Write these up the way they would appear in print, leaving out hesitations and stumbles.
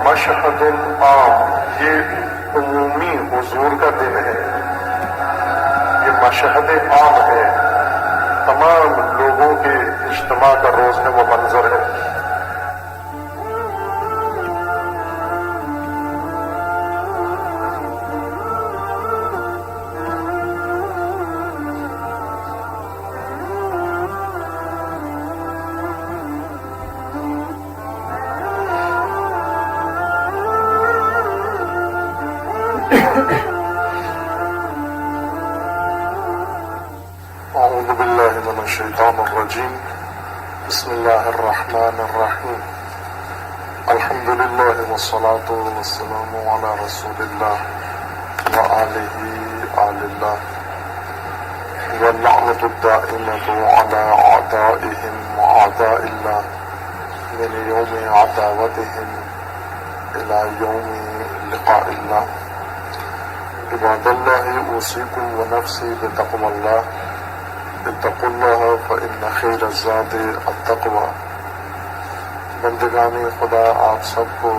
مشہد العام، یہ عمومی حضور کا دن ہے، یہ مشہد عام ہے، تمام لوگوں کے اجتماع کا روز ہے، وہ منظر ہے۔ اعوذ باللہ من الشیطان الرجیم، بسم اللہ الرحمن الرحیم، الحمد للہ والصلاة والسلام علی رسول اللہ وآلہ آل اللہ، واللعنۃ الدائمۃ علی اعدائہم واعداء اللہ من یوم عداوتہم الی یوم لقاء اللہ۔ عباد اللہ، اوصیکم ونفسی بتقوی اللہ، اتقوا اللہ فإن خیر الزاد التقوی۔ بندگان خدا، آپ سب کو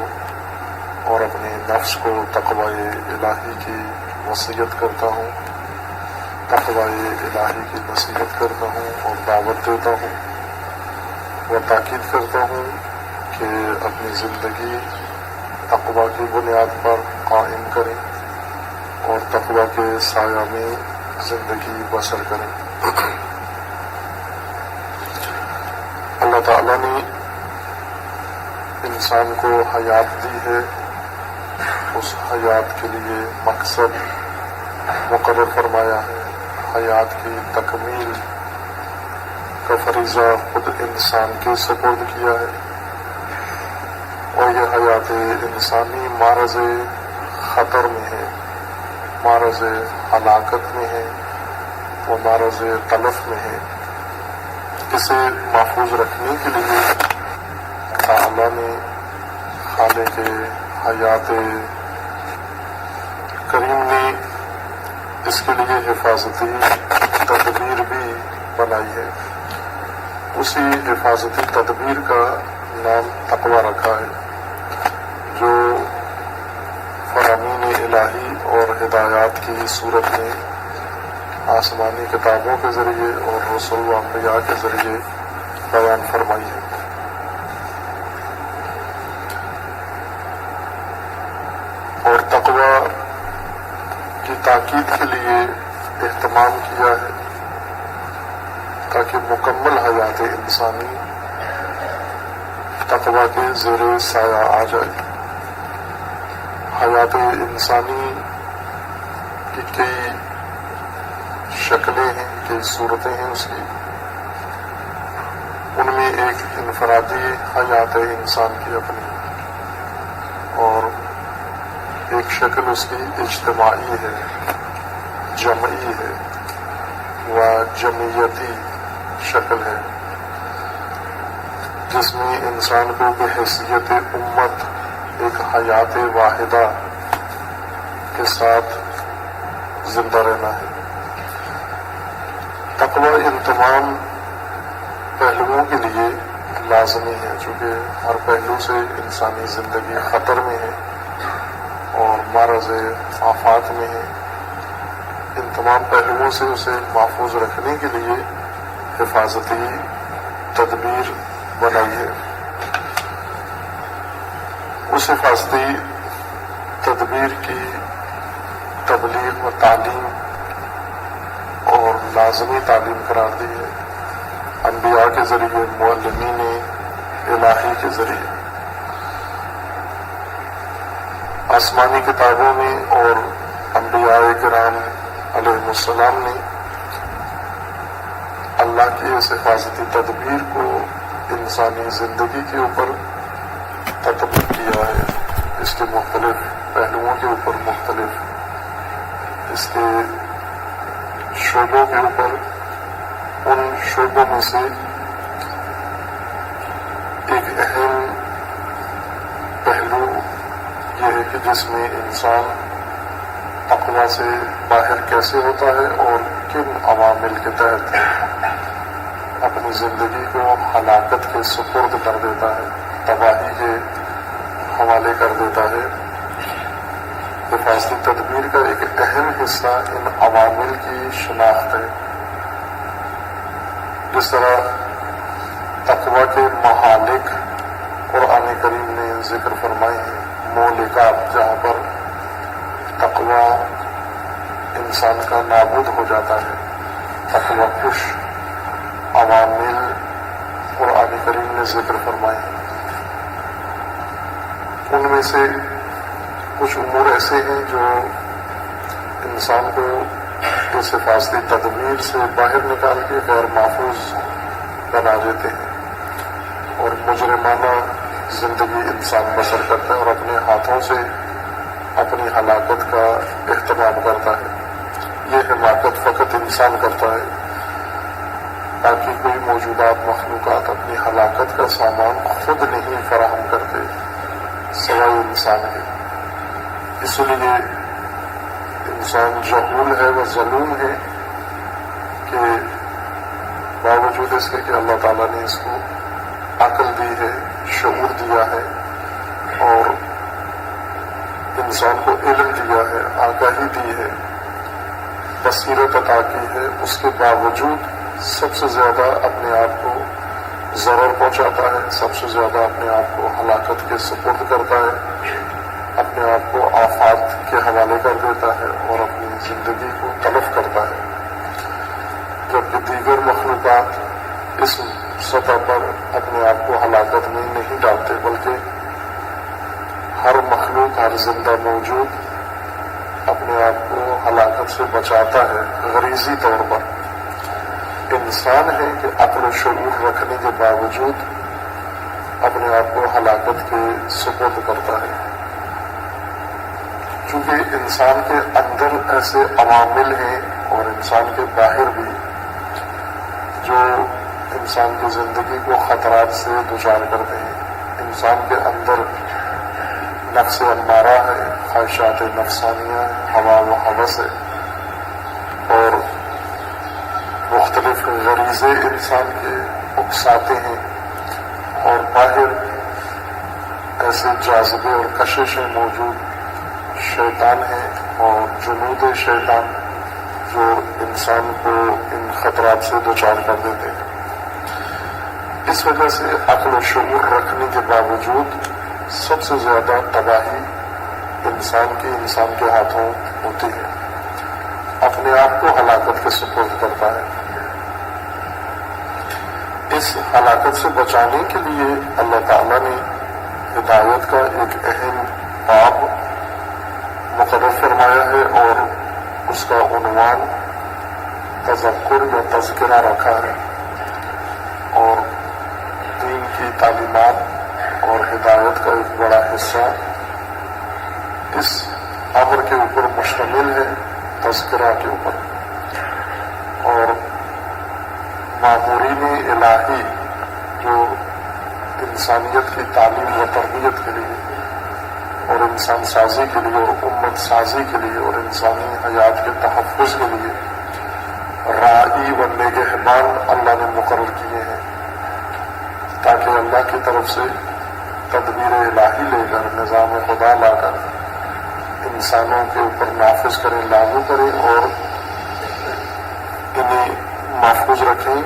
اور اپنے نفس کو تقوی الہی کی وصیت کرتا ہوں، تقوی الہی کی نصیحت کرتا ہوں اور دعوت دیتا ہوں، اور تاکید کرتا ہوں کہ اپنی زندگی تقوی کی بنیاد پر قائم کریں اور تقوی کے سایہ میں زندگی بسر کریں۔ اللہ تعالیٰ نے انسان کو حیات دی ہے، اس حیات کے لیے مقصد مقرر فرمایا ہے، حیات کی تکمیل کا فریضہ خود انسان کے سپرد کیا ہے، اور یہ حیات انسانی معرض خطر میں ہے، معرض ہلاکت میں ہے، وہ معرض تلف میں ہے۔ اسے محفوظ رکھنے کے لیے تعالیٰ نے خالق حیات کریم نے اس کے لیے حفاظتی تدبیر بھی بنائی ہے۔ اسی حفاظتی تدبیر کا نام تقوی رکھا ہے، جو فرامین الہی اور ہدایات کی صورت میں آسمانی کتابوں کے ذریعے اور رسول و انبیاء کے ذریعے بیان فرمائی ہے۔ اور تقوی کی تاکید کے لیے اہتمام کیا ہے تاکہ مکمل حیات انسانی تقوی کے زیر سایہ آ جائے۔ حیات انسانی کی کئی شکلیں ہیں، کئی صورتیں ہیں اس کی، ان میں ایک انفرادی حیات انسان کی اپنی، اور ایک شکل اس کی اجتماعی ہے، جمعی ہے و جمعیتی شکل ہے، جس میں انسان کو بحیثیت امت ایک حیات واحدہ کے ساتھ زندہ رہنا ہے۔ تقوی ان تمام پہلوؤں کے لیے لازمی ہے، چونکہ ہر پہلو سے انسانی زندگی خطر میں ہے اور معرض آفات میں ہے۔ ان تمام پہلوؤں سے اسے محفوظ رکھنے کے لیے حفاظتی تدبیر بنائی ہے۔ اس حفاظتی تدبیر کی تبلیغ و تعلیم اور لازمی تعلیم قرار دی ہے، انبیاء کے ذریعے، معلمین الہی کے ذریعے۔ آسمانی کتابوں میں اور انبیاء کرام علیہ السلام نے اللہ کی اس حفاظتی تدبیر کو انسانی زندگی کے اوپر تطبیق کیا ہے، اس کے مختلف پہلوؤں کے اوپر، مختلف اس کے شعبوں کے اوپر۔ ان شعبوں میں سے ایک اہم پہلو یہ ہے کہ جس میں انسان تقوی سے باہر کیسے ہوتا ہے اور کن عوامل کے تحت اپنی زندگی کو ہلاکت کے سپرد کر دیتا ہے، تباہی کے حوالے کر دیتا ہے۔ حفاظتی تدبیر کا ایک اہم حصہ ان عوامل کی شناخت ہے۔ جس طرح تقوی کے مہالک قرآن کریم نے ذکر فرمائے ہیں، مہلکات، جہاں پر تقوی انسان کا نابود ہو جاتا ہے، تقوی کش عوامل قرآن کریم نے ذکر فرمائے ہیں۔ ان میں سے کچھ امور ایسے ہیں جو انسان کو اس حفاظتی تدبیر سے باہر نکال کے غیر محفوظ بنا دیتے ہیں اور مجرمانہ زندگی انسان بسر کرتا ہے اور اپنے ہاتھوں سے اپنی ہلاکت کا اہتمام کرتا ہے۔ یہ ہلاکت فقط انسان کرتا ہے، تاکہ کوئی موجودات مخلوقات اپنی ہلاکت کا سامان خود نہیں فراہم کرتے سوائے انسان کے۔ اس لیے انسان جہول ہے و ظلوم ہے کہ باوجود اس کے کہ اللہ تعالیٰ نے اس کو عقل دی ہے، شعور دیا ہے اور انسان کو علم دیا ہے، آگاہی دی ہے، بصیرت عطا کی ہے، اس کے باوجود سب سے زیادہ اپنے آپ کو ضرر پہنچاتا ہے، سب سے زیادہ اپنے آپ کو ہلاکت کے سپرد کرتا ہے، اپنے آپ کو آفات کے حوالے کر دیتا ہے اور اپنی زندگی کو تلف کرتا ہے، جبکہ دیگر مخلوقات اس سطح پر اپنے آپ کو ہلاکت میں نہیں ڈالتے، بلکہ ہر مخلوق، ہر زندہ موجود اپنے آپ کو ہلاکت سے بچاتا ہے غریزی طور پر۔ انسان ہے کہ عقل و شعور رکھنے کے باوجود اپنے آپ کو ہلاکت کے سپرد کرتا ہے۔ چونکہ انسان کے اندر ایسے عوامل ہیں اور انسان کے باہر بھی جو انسان کی زندگی کو خطرات سے دچار کرتے ہیں۔ انسان کے اندر نفس امارہ ہے، خواہشات نفسانیہ ہے، ہوا و ہوس ہے اور مختلف غریزے انسان کے اکساتے ہیں، اور باہر ایسے جاذبے اور کششیں موجود شیطان ہیں اور جنود شیطان جو انسان کو ان خطرات سے دوچار کر دیتے ہیں۔ اس وجہ سے عقل و شعور رکھنے کے باوجود سب سے زیادہ تباہی انسان کے ہاتھوں ہوتی ہے، اپنے آپ کو ہلاکت کے سپرد کرتا ہے۔ اس ہلاکت سے بچانے کے لیے اللہ تعالیٰ نے ہدایت کا ایک اہم باب مقرر فرمایا ہے اور اس کا عنوان تذکر یا تذکرہ رکھا ہے، اور دین کی تعلیمات اور ہدایت کا ایک بڑا حصہ اس امر کے اوپر مشتمل ہے، تذکرہ کے اوپر۔ اور مامورین الہی جو انسانیت کی تعلیم و تربیت کے لیے اور انسان سازی کے لیے اور امت سازی کے لیے اور انسانی حیات کے تحفظ کے لیے راعی و نگہبان اللہ نے مقرر کیے ہیں، تاکہ اللہ کی طرف سے تدبیر الہی لے کر، نظام خدا لا کر انسانوں کے اوپر نافذ کریں، لاگو کریں اور انہیں محفوظ رکھیں۔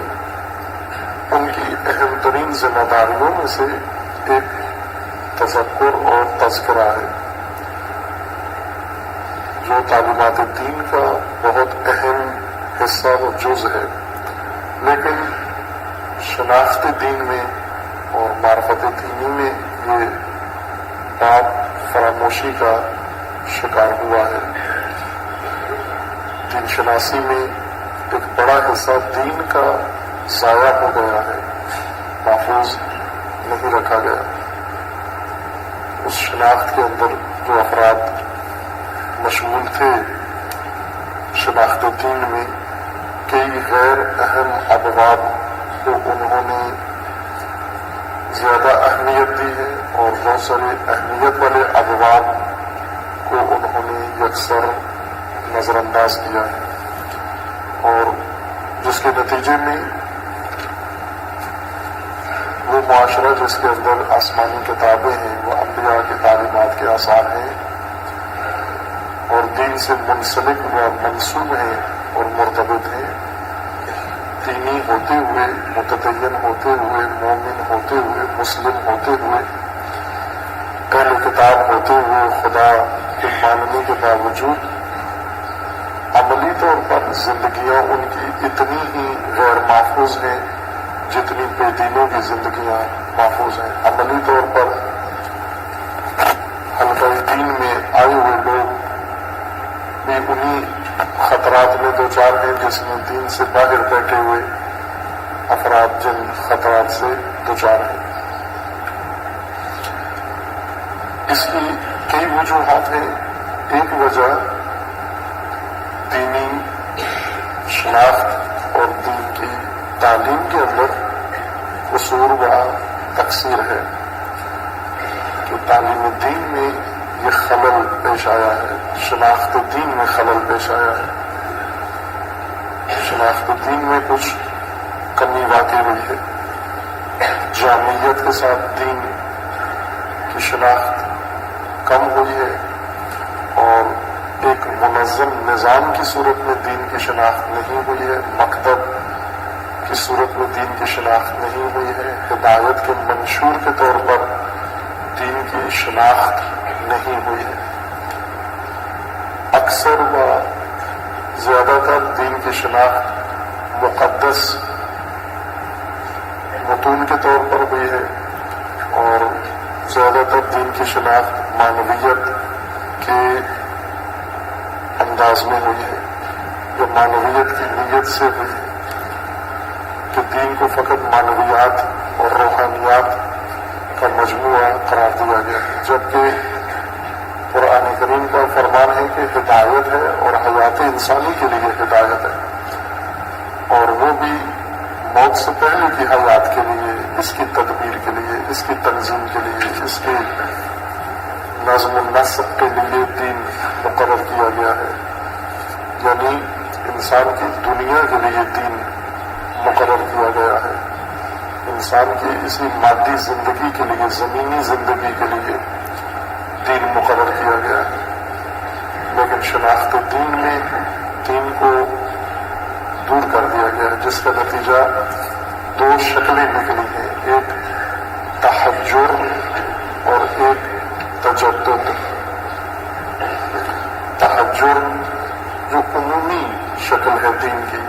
ان کی اہم ترین ذمہ داریوں میں سے ایک تذکر اور تذکرہ ہے، جو تعلیمات دین کا بہت اہم حصہ و جز ہے، لیکن شناخت دین میں اور معرفت دینی میں یہ بات فراموشی کا شکار ہوا ہے۔ دین شناسی میں ایک بڑا حصہ دین کا ضائع ہو گیا ہے، محفوظ نہیں رکھا گیا۔ اس شناخت کے اندر جو افراد مشمول تھے شناخت دین میں، کئی غیر اہم ابواب کو انہوں نے زیادہ اہمیت دی ہے اور بہت سارے اہمیت والے ابواب کو انہوں نے یکسر نظر انداز کیا ہے، اور جس کے نتیجے میں وہ معاشرہ جس کے اندر آسمانی کتابیں ہیں، وہ انبیاء کی تعلیمات کے آثار ہیں اور دین سے منسلک و منسوب ہیں اور مرتبط ہیں، دینی ہوتے ہوئے، متدین ہوتے ہوئے، مومن ہوتے ہوئے، مسلم ہوتے ہوئے، اہل کتاب ہوتے ہوئے، خدا کے ماننے کے باوجود عملی طور پر زندگیاں ان کی اتنی ہی غیر محفوظ ہیں جتنی بے دینوں کی زندگیاں محفوظ ہیں۔ عملی طور پر حلقہ دین میں آئے ہوئے لوگ بھی انہی خطرات میں دوچار ہیں جس میں دین سے باہر بیٹھے ہوئے افراد جن خطرات سے دوچار ہیں۔ اس کی کئی وجوہات ہیں۔ ایک وجہ دینی شناخت اور دین کی تعلیم کے اندر قصور و تقصیر ہے کہ تعلیم دین میں یہ خلل پیش آیا ہے، شناخت دین میں خلل پیش آیا ہے، شناخت دین میں کچھ کمی واقع ہوئی ہے، جامعیت کے ساتھ دین کی شناخت کم ہوئی ہے اور ایک منظم نظام کی صورت میں دین کی شناخت نہیں ہوئی ہے، مکتب کی صورت میں دین کی شناخت نہیں ہوئی ہے، ہدایت کے منشور کے طور پر دین کی شناخت نہیں ہوئی ہے۔ اکثر و زیادہ تر دین کی شناخت مقدس متون کے طور پر ہوئی ہے اور زیادہ تر دین کی شناخت معنویت کے انداز میں ہوئی ہے، جو معنویت کی نیت سے ہوئی ہے کہ دین کو فقط معنویات اور روحانیات کا مجموعہ قرار دیا گیا ہے، جبکہ قرآن کریم کا فرمان ہے کہ ہدایت ہے اور حیات انسانی کے لیے ہدایت ہے، اور وہ بھی موت سے پہلے کی حیات کے لیے، اس کی تدبیر کے لیے، اس کی تنظیم کے لیے، اس کے نظم و نسق کے لیے دین مقرر کیا گیا ہے، یعنی انسان کی دنیا کے لیے دین مقرر کیا گیا ہے، انسان کی اسی مادی زندگی کے لیے، زمینی زندگی کے لیے دین مقرر کیا گیا ہے، لیکن شناخت دین میں دین کو دور کر دیا گیا ہے، جس کا نتیجہ دو شکلیں نکلی ہیں، ایک تحجر اور ایک تجدد۔ تحجر جو عمومی شکل ہے دین کی،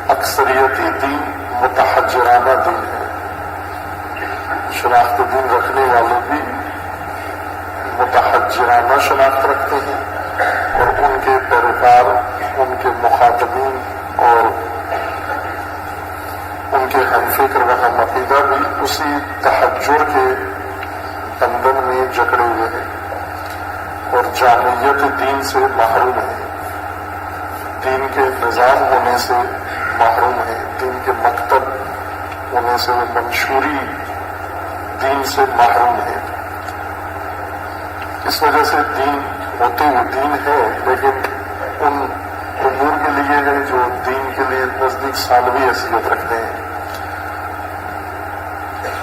اکثریتی دین متحجرانہ دین ہے، شناخت دین رکھنے والے بھی متحجرانہ شناخت رکھتے ہیں اور ان کے پیروکار، ان کے مخاطبین اور ان کے ہم فکر و ہم عقیدہ بھی اسی تحجر کے بندھن میں جکڑے ہوئے ہیں اور جامعیت دین سے محروم ہیں، دین کے نظام ہونے سے محروم ہیں، دین کے مکتب ہونے سے وہ منشوری دین سے محروم ہیں۔ اس وجہ سے دین ہوتے ہوئے دین ہے، لیکن ان امور کے لیے ہے جو دین کے لیے نزدیک ثانوی حیثیت رکھتے ہیں،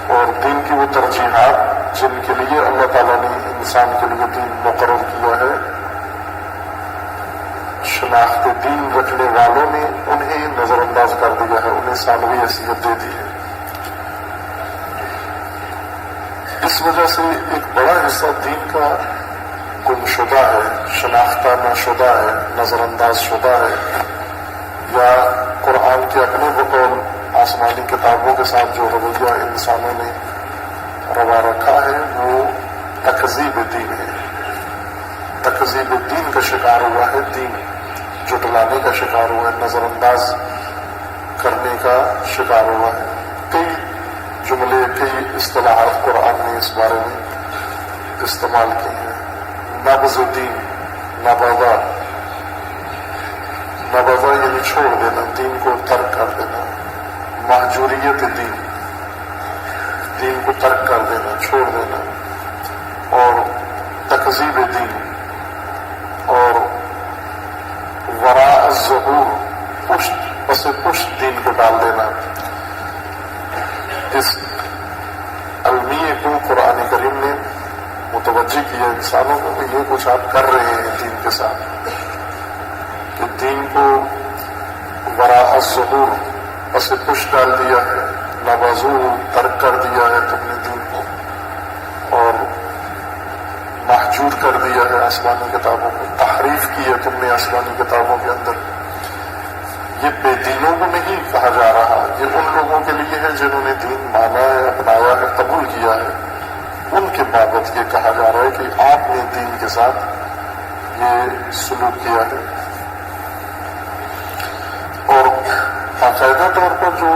اور دین کی وہ ترجیحات جن کے لیے اللہ تعالیٰ نے انسان کے لیے دین مقرر کیا ہے، شناخت دین رکھنے والوں نے انہیں نظر انداز کر دیا ہے، انہیں ثانوی حیثیت دے دی ہے۔ اس وجہ سے ایک بڑا حصہ دین کا گمشدہ ہے، شناختہ نہ شدہ ہے، نظر انداز شدہ ہے، یا قرآن کے اپنے بقول آسمانی کتابوں کے ساتھ جو رویہ انسانوں نے روا رکھا ہے وہ تکذیب دین ہے، تکذیب دین کا شکار ہوا ہے، دین جھٹلانے کا شکار ہوا ہے، نظر انداز کرنے کا شکار ہوا ہے۔ کئی جملے، کئی اصطلاحات قرآن نے اس بارے میں استعمال کی ہیں۔ نبذ دین، نبذہ، نبذہ یعنی چھوڑ دینا، دین کو ترک کر دینا، مہجوریت دین، دین کو ترک کر دینا، چھوڑ دینا، اور تکذیب دین، اور وراء الظہور، پشت پس پشت دین کو ڈال دینا۔ اس متوجہ کیا انسانوں کو کہ یہ کچھ آپ کر رہے ہیں دین کے ساتھ، کہ دین کو وراء الظہور پس پش ڈال دیا ہے، نبذوہ ترک کر دیا ہے تم نے دین کو، اور محجور کر دیا ہے آسمانی کتابوں کو، تحریف کی ہے تم نے آسمانی کتابوں کے اندر۔ یہ بے دینوں کو نہیں کہا جا رہا، یہ ان لوگوں کے لیے ہے جنہوں نے دین مانا ہے، اپنایا ہے، قبول کیا ہے، ان کے بابت یہ کہا جا رہا ہے کہ آپ نے دین کے ساتھ یہ سلوک کیا ہے۔ اور باقاعدہ طور پر جو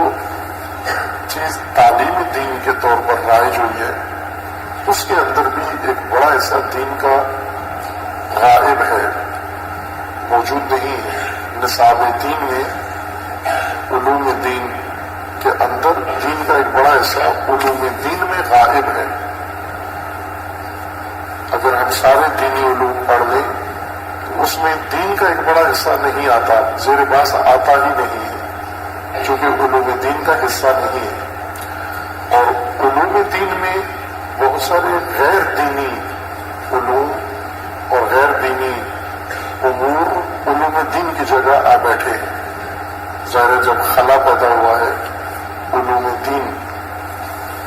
چیز تعلیم دین کے طور پر رائج ہوئی ہے، اس کے اندر بھی ایک بڑا حصہ دین کا غائب ہے، موجود نہیں ہے۔ نصاب دین میں علوم دین کے اندر دین کا ایک بڑا حصہ علوم دین میں غائب ہے۔ اگر ہم سارے دینی علوم پڑھ لیں تو اس میں دین کا ایک بڑا حصہ نہیں آتا، زیر باس آتا ہی نہیں ہے، چونکہ علوم دین کا حصہ نہیں ہے۔ اور علوم دین میں بہت سارے غیر دینی علوم اور غیر دینی امور علوم دین کی جگہ آ بیٹھے ہیں۔ ظاہر جب خلا پیدا ہوا ہے، علوم دین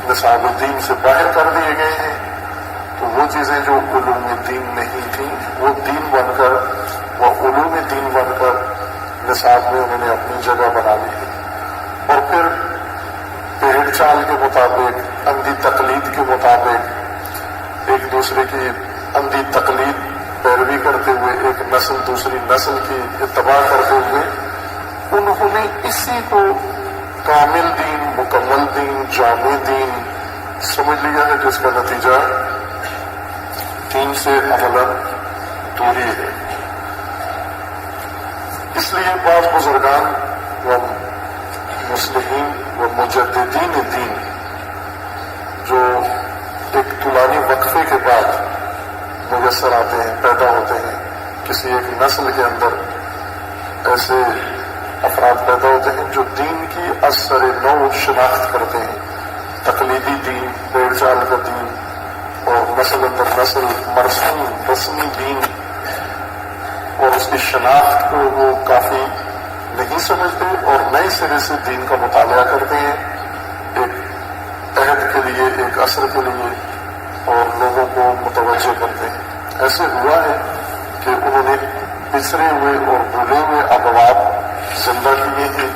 نصاب دین سے باہر کر دیے گئے ہیں، تو وہ چیزیں جو علوم دین نہیں تھیں وہ دین بن کر، وہ علوم دین بن کر نصاب میں انہوں نے اپنی جگہ بنا لی ہے۔ اور پھر پیڑ چال کے مطابق، اندھی تقلید کے مطابق، ایک دوسرے کی اندھی تقلید پیروی کرتے ہوئے ایک نسل دوسری نسل کی اتباع کرتے ہوئے انہوں نے اسی کو کامل دین، مکمل دین، جامع دین سمجھ لیا ہے، جس کا نتیجہ دین سے عملاً دوری ہے۔ اس لیے بعض بزرگان و مسلمین و مجددین دین جو ایک طولانی وقفے کے بعد میسر آتے ہیں، پیدا ہوتے ہیں، کسی ایک نسل کے اندر ایسے افراد پیدا ہوتے ہیں جو دین کی اثر نو شناخت کرتے ہیں، تقلیدی دین، پیڑ چال کا دین، اور نسل اندر نسل مرسوم رسمی دین، اور اس کی شناخت کو وہ کافی نہیں سمجھتے اور نئے سرے سے دین کا مطالعہ کرتے ہیں، ایک عہد کے لیے، ایک عصر کے لیے، اور لوگوں کو متوجہ کرتے ہیں۔ ایسے ہوا ہے کہ انہوں نے پچھڑے ہوئے اور بھولے ہوئے ابواب زندہ کیے ہیں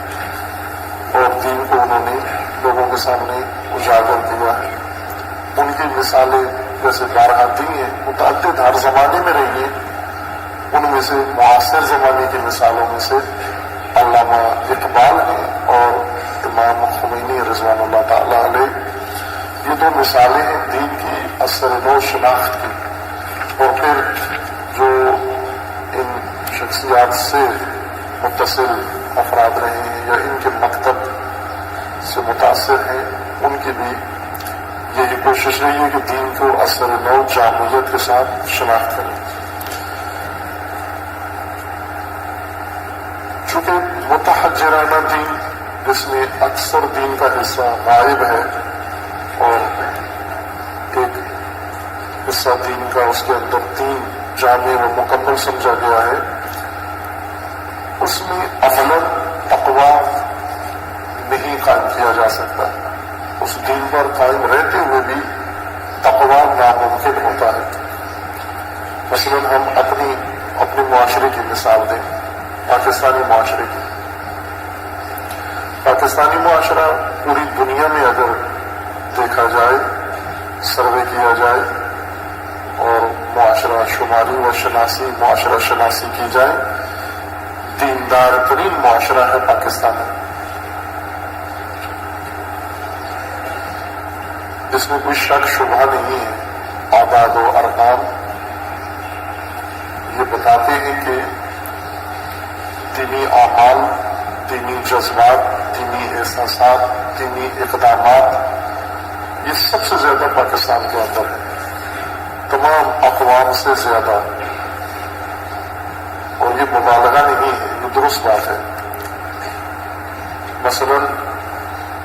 اور دین کو انہوں نے لوگوں کے سامنے اجاگر کیا ہے۔ ان کی مثالیں جیسے بارہا دی ہیں، متعدد ہر زمانے میں رہی ہیں۔ ان میں سے معاصر زمانے کی مثالوں میں سے علامہ اقبال ہیں اور امام خمینی رضوان اللہ تعالیٰ علیہ، یہ دو مثالیں ہیں دین کی اثر نو شناخت کی۔ اور پھر جو ان شخصیات سے متصل افراد رہے ہیں یا ان کے مکتب سے متاثر ہیں، ان کی بھی یہی کوشش رہی ہے کہ دین کو اثر نو جامعیت کے ساتھ شناخت کریں۔ چونکہ متحجرانہ دین، جس میں اکثر دین کا حصہ غائب ہے اور ایک حصہ دین کا اس کے اندر دین جامع و مکمل سمجھا گیا ہے، اس میں عملاً تقویٰ نہیں قائم کیا جا سکتا۔ اس دین پر قائم رہتے ہوئے بھی تقویٰ ناممکن ہوتا ہے۔ مثلاً ہم اپنے معاشرے کی مثال دیں، پاکستانی معاشرے کی۔ پاکستانی معاشرہ پوری دنیا میں اگر دیکھا جائے، سروے کیا جائے اور معاشرہ شماری و شناسی، معاشرہ شناسی کی جائے، دیندار ترین معاشرہ ہے پاکستان میں۔ اس میں کوئی شک شبہ نہیں ہے۔ اعداد و ارقام یہ بتاتے ہیں کہ دینی اعمال، دینی جذبات، دینی احساسات، دینی اقدامات، یہ سب سے زیادہ پاکستان کے اندر ہے، تمام اقوام سے زیادہ۔ اور یہ مبالغہ نہیں ہے، یہ درست بات ہے۔ مثلاً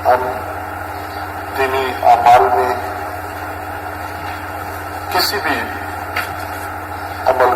ہم دینی اعمال میں کسی بھی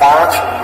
5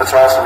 50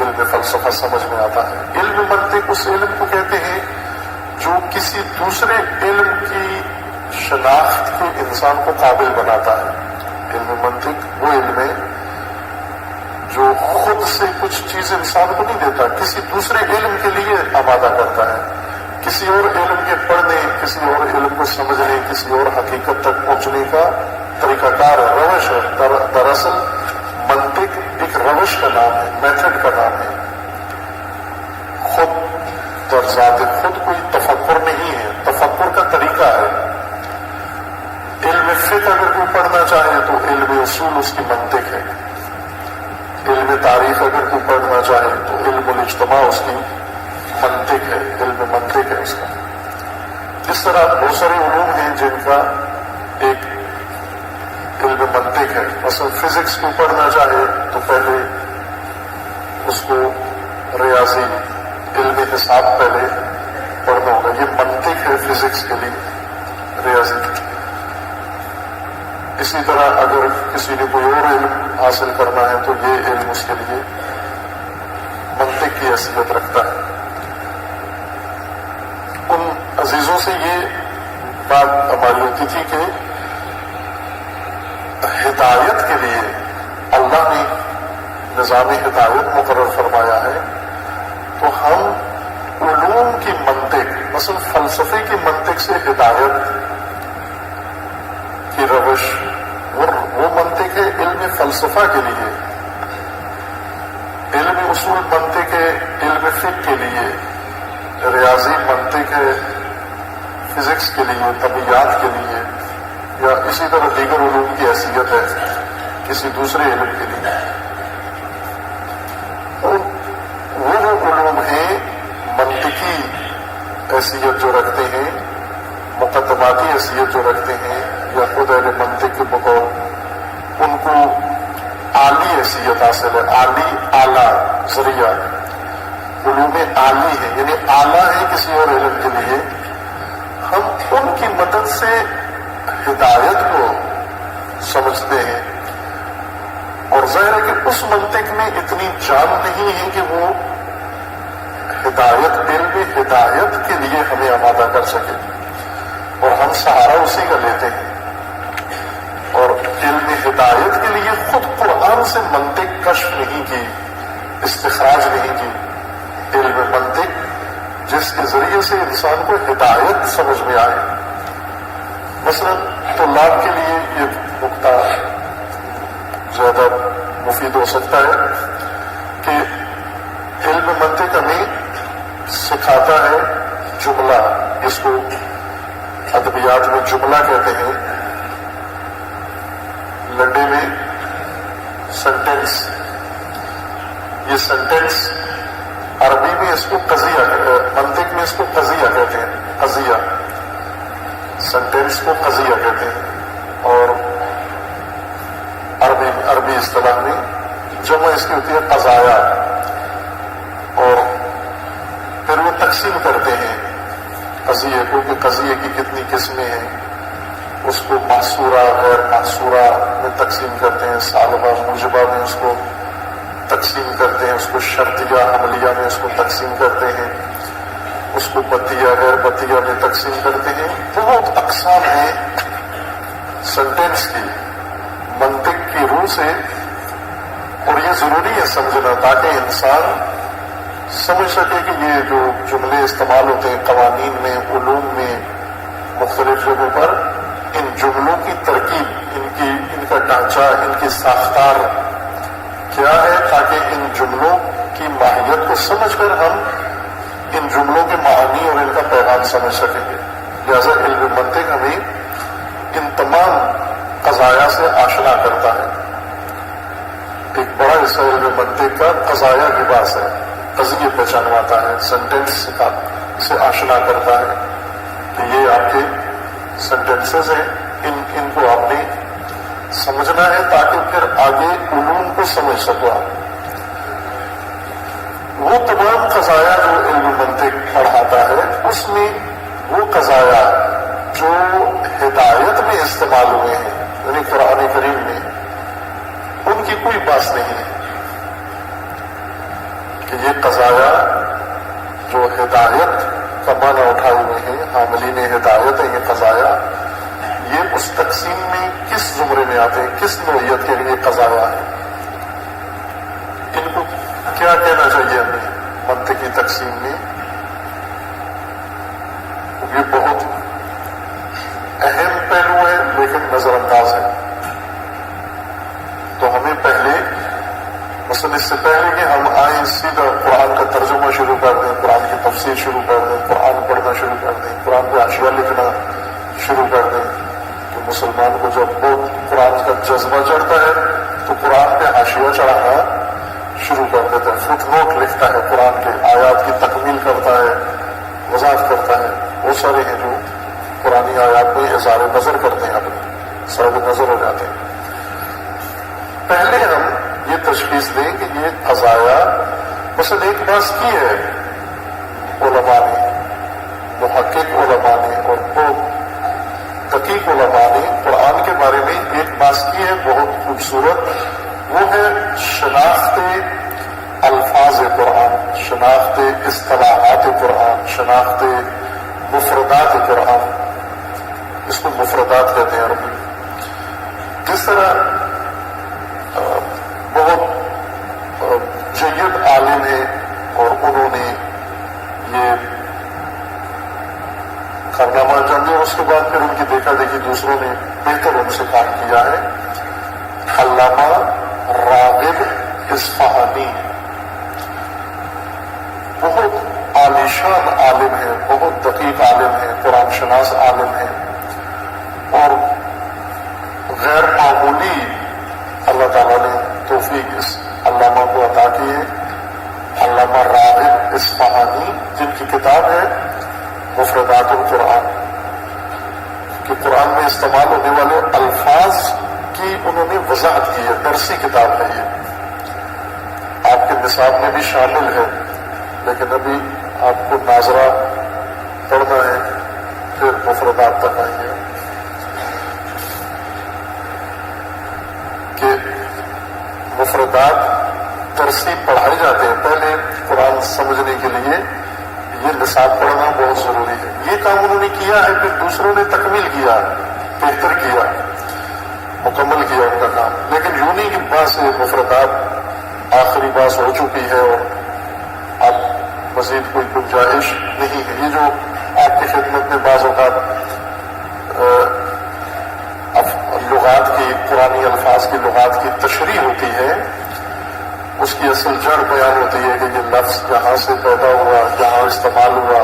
علم فلسفہ سمجھ میں آتا ہے۔ علم منطق اس علم کو کہتے ہیں جو کسی دوسرے علم کی شناخت کے انسان کو قابل بناتا ہے۔ علم منطق وہ علم ہے جو خود سے کچھ چیز انسان کو نہیں دیتا، کسی دوسرے علم کے لیے آمادہ کرتا ہے، کسی اور علم کے پڑھنے، کسی اور علم کو سمجھنے، کسی اور حقیقت تک پہنچنے کا طریقہ کار ہے، روش ہے۔ دراصل منطق ایک روش کا نام ہے، میتھڈ کا نام ہے، خود در ذات خود کوئی تفکر نہیں ہے، تفکر کا طریقہ ہے۔ علم فقہ اگر کوئی پڑھنا چاہے تو علم اصول اس کی منطق ہے، علم تاریخ اگر کوئی پڑھنا چاہے تو علم الاجتماع اس کی منطق ہے، علم منطق ہے اس کا۔ اس طرح بہت سارے علوم ہیں جن کا ایک علم منطق ہے۔ مثلا فزکس کو پڑھنا چاہے تو پہلے اس کو ریاضی، علم حساب پہلے پڑھنا ہوگا، یہ منطق ہے فزکس کے لیے، ریاضی۔ اسی طرح اگر کسی نے کوئی اور علم حاصل کرنا ہے تو یہ علم اس کے لیے منطق کی حیثیت رکھتا ہے۔ ان عزیزوں سے یہ بات ہماری ہوتی تھی کہ ہدایت کے لیے اللہ نے نظام ہدایت مقرر فرمایا ہے، تو ہم علوم کی منطق، مثلا فلسفے کی منطق سے ہدایت کی روش، وہ منطق ہے علم فلسفہ کے لیے، علم اصول منطق ہے علم فقہ کے لیے، ریاضی منطق ہے فزکس کے لیے، طبیعیات کے لیے، یا اسی طرح دیگر علوم کی حیثیت ہے کسی دوسرے علم کے لیے۔ وہ علوم ہیں منطقی حیثیت جو رکھتے ہیں، مقدماتی حیثیت جو رکھتے ہیں، یا خود اہل منطق کے بقول ان کو عالی حیثیت حاصل ہے، عالی اعلیٰ ذریعہ، علوم عالی ہے، یعنی اعلیٰ ہے کسی اور علم کے لیے۔ ہم ان کی مدد سے ہدایت کو سمجھتے ہیں، اور ظاہر ہے کہ اس منطق میں اتنی جان نہیں ہے کہ وہ ہدایت، علم ہدایت کے لیے ہمیں آمادہ کر سکے، اور ہم سہارا اسی کا لیتے ہیں۔ اور علم ہدایت کے لیے خود قرآن سے منطق کشف نہیں کی، استخراج نہیں کی، علم منطق جس کے ذریعے سے انسان کو ہدایت سمجھ میں آئے۔ مثلا طلاب کے لیے یہ نقطہ زیادہ مفید ہو سکتا ہے کہ علم منطق ہمیں سکھاتا ہے جملہ، اس کو ادبیات میں جملہ کہتے ہیں، لنڈے میں سینٹینس، یہ سینٹینس عربی میں اس کو قضیہ، منطق میں اس کو قضیہ کہتے ہیں، قضیہ، سینٹینس کو قضیہ کہتے ہیں، اور عربی اصطلاح میں جمع اس کی ہوتی ہے قضایا، اور پھر وہ تقسیم کرتے ہیں قضیے کو کہ قضیے کی کتنی قسمیں ہیں، اس کو محصورہ غیر محصورہ میں تقسیم کرتے ہیں، سالبہ موجبہ میں اس کو تقسیم کرتے ہیں، اس کو شرطیہ عملیہ میں اس کو تقسیم کرتے ہیں، اس کو بتیہ غیر بتیہ میں تقسیم کرتے ہیں۔ بہت اقسام ہیں سینٹینس کی منطق کی روح سے، اور یہ ضروری ہے سمجھنا تاکہ انسان سمجھ سکے کہ یہ جو جملے استعمال ہوتے ہیں قوانین میں، علوم میں، مختلف جگہوں پر، ان جملوں کی ترکیب، ان کا ڈھانچہ، ان کی ساختار کیا ہے، تاکہ ان جملوں کی ماہیت کو سمجھ کر ہم ان جملوں کے معانی اور ان کا پیغام سمجھ سکیں گے۔ لہذا علم منطق ہمیں ان تمام قضایا سے آشنا کرتا ہے۔ ایک بڑا حصہ علم منطق کا قضایا لباس ہے، قضیے پہچانواتا ہے، سینٹینس سے آشنا کرتا ہے کہ یہ آپ کے سینٹینسز ہیں، ان کو آپ نے سمجھنا ہے تاکہ پھر آگے علوم کو سمجھ سکو آپ۔ وہ تمام قضایا جو علم منطق پڑھاتا ہے، اس میں وہ قضایا جو ہدایت میں استعمال ہوئے ہیں، یعنی قرآن کریم میں، ان کی کوئی بات نہیں ہے۔ کہ یہ قضایا جو ہدایت کا معنی اٹھائے ہوئے ہیں، حاملین ہدایت ہے یہ قضایا، یہ اس تقسیم میں کس زمرے میں آتے ہیں، کس نوعیت کے لیے قضایا ہے؟ ان کو کیا کہنا چاہیے ہمیں منطقی تقسیم میں؟ یہ بہت اہم پہلو ہے لیکن نظر انداز ہے. تو ہمیں پہلے مثلا اس سے پہلے کہ ہم آئیں سیدھا قرآن کا ترجمہ شروع کر دیں، قرآن کی تفسیر شروع کر دیں، قرآن پڑھنا شروع کر دیں، قرآن پہ حاشیہ لکھنا شروع کر دیں، تو مسلمان کو جب بہت قرآن کا جذبہ چڑھتا ہے تو قرآن پہ حاشیہ چڑھانا شروع کر دیتا ہے، فٹ نوٹ لکھتا ہے، قرآن کے آیات کی تکمیل کرتا ہے، وضاحت کرتا ہے. وہ سارے ہیں جو قرآنی آیات میں اظہار نظر کرتے ہیں، اپنے سرد نظر ہو جاتے ہیں. پہلے ہم یہ تشخیص دیں کہ یہ قضایا مثلا ایک بات کی ہے علماء نے، محقق علماء نے اور بہت دقیق علماء نے قرآن کے بارے میں ایک بات کی ہے بہت خوبصورت، وہ ہے شناخت الفاظ قرآن، شناخت اصطلاحات قرآن، شناخت مفردات قرآن. اس کو مفردات کہتے ہیں عربی. جس طرح بہت جید عالم ہیں اور انہوں نے یہ کارنامہ انجام دیا، اس کے بعد پھر ان کی دیکھا دیکھی دوسروں نے بہتر ان سے کام کیا ہے. علامہ راغب اصفہانی بہت عالیشان عالم ہیں، بہت دقیق عالم ہیں، قرآن شناس عالم ہیں، اور غیر معمولی اللہ تعالیٰ نے توفیق اس علامہ کو عطا کی ہے. علامہ راغب اصفہانی جن کی کتاب ہے مفردات القرآن، کہ قرآن میں استعمال ہونے والے الفاظ کی انہوں نے وضاحت کی ہے. درسی کتاب ہے یہ، آپ کے نصاب میں بھی شامل ہے، لیکن ابھی آپ کو ناظرہ پڑھنا ہے، پھر مفردات تک آئیں گے. کہ مفردات درسی پڑھائے جاتے ہیں. پہلے قرآن سمجھنے کے لیے یہ نصاب پڑھنا بہت ضروری ہے. یہ کام انہوں نے کیا ہے، پھر دوسروں نے تکمیل کیا، بہتر کیا، مکمل کیا ان کا کام. لیکن یوں نہیں کہ بس مفردات آخری بات ہو چکی ہے اور اب مزید کوئی گنجائش نہیں ہے. یہ جو آپ کی خدمت میں بعض اوقات لغات کی، پرانی الفاظ کی لغات کی تشریح ہوتی ہے، اس کی اصل جڑ بیان ہوتی ہے کہ یہ لفظ یہاں سے پیدا ہوا، یہاں استعمال ہوا،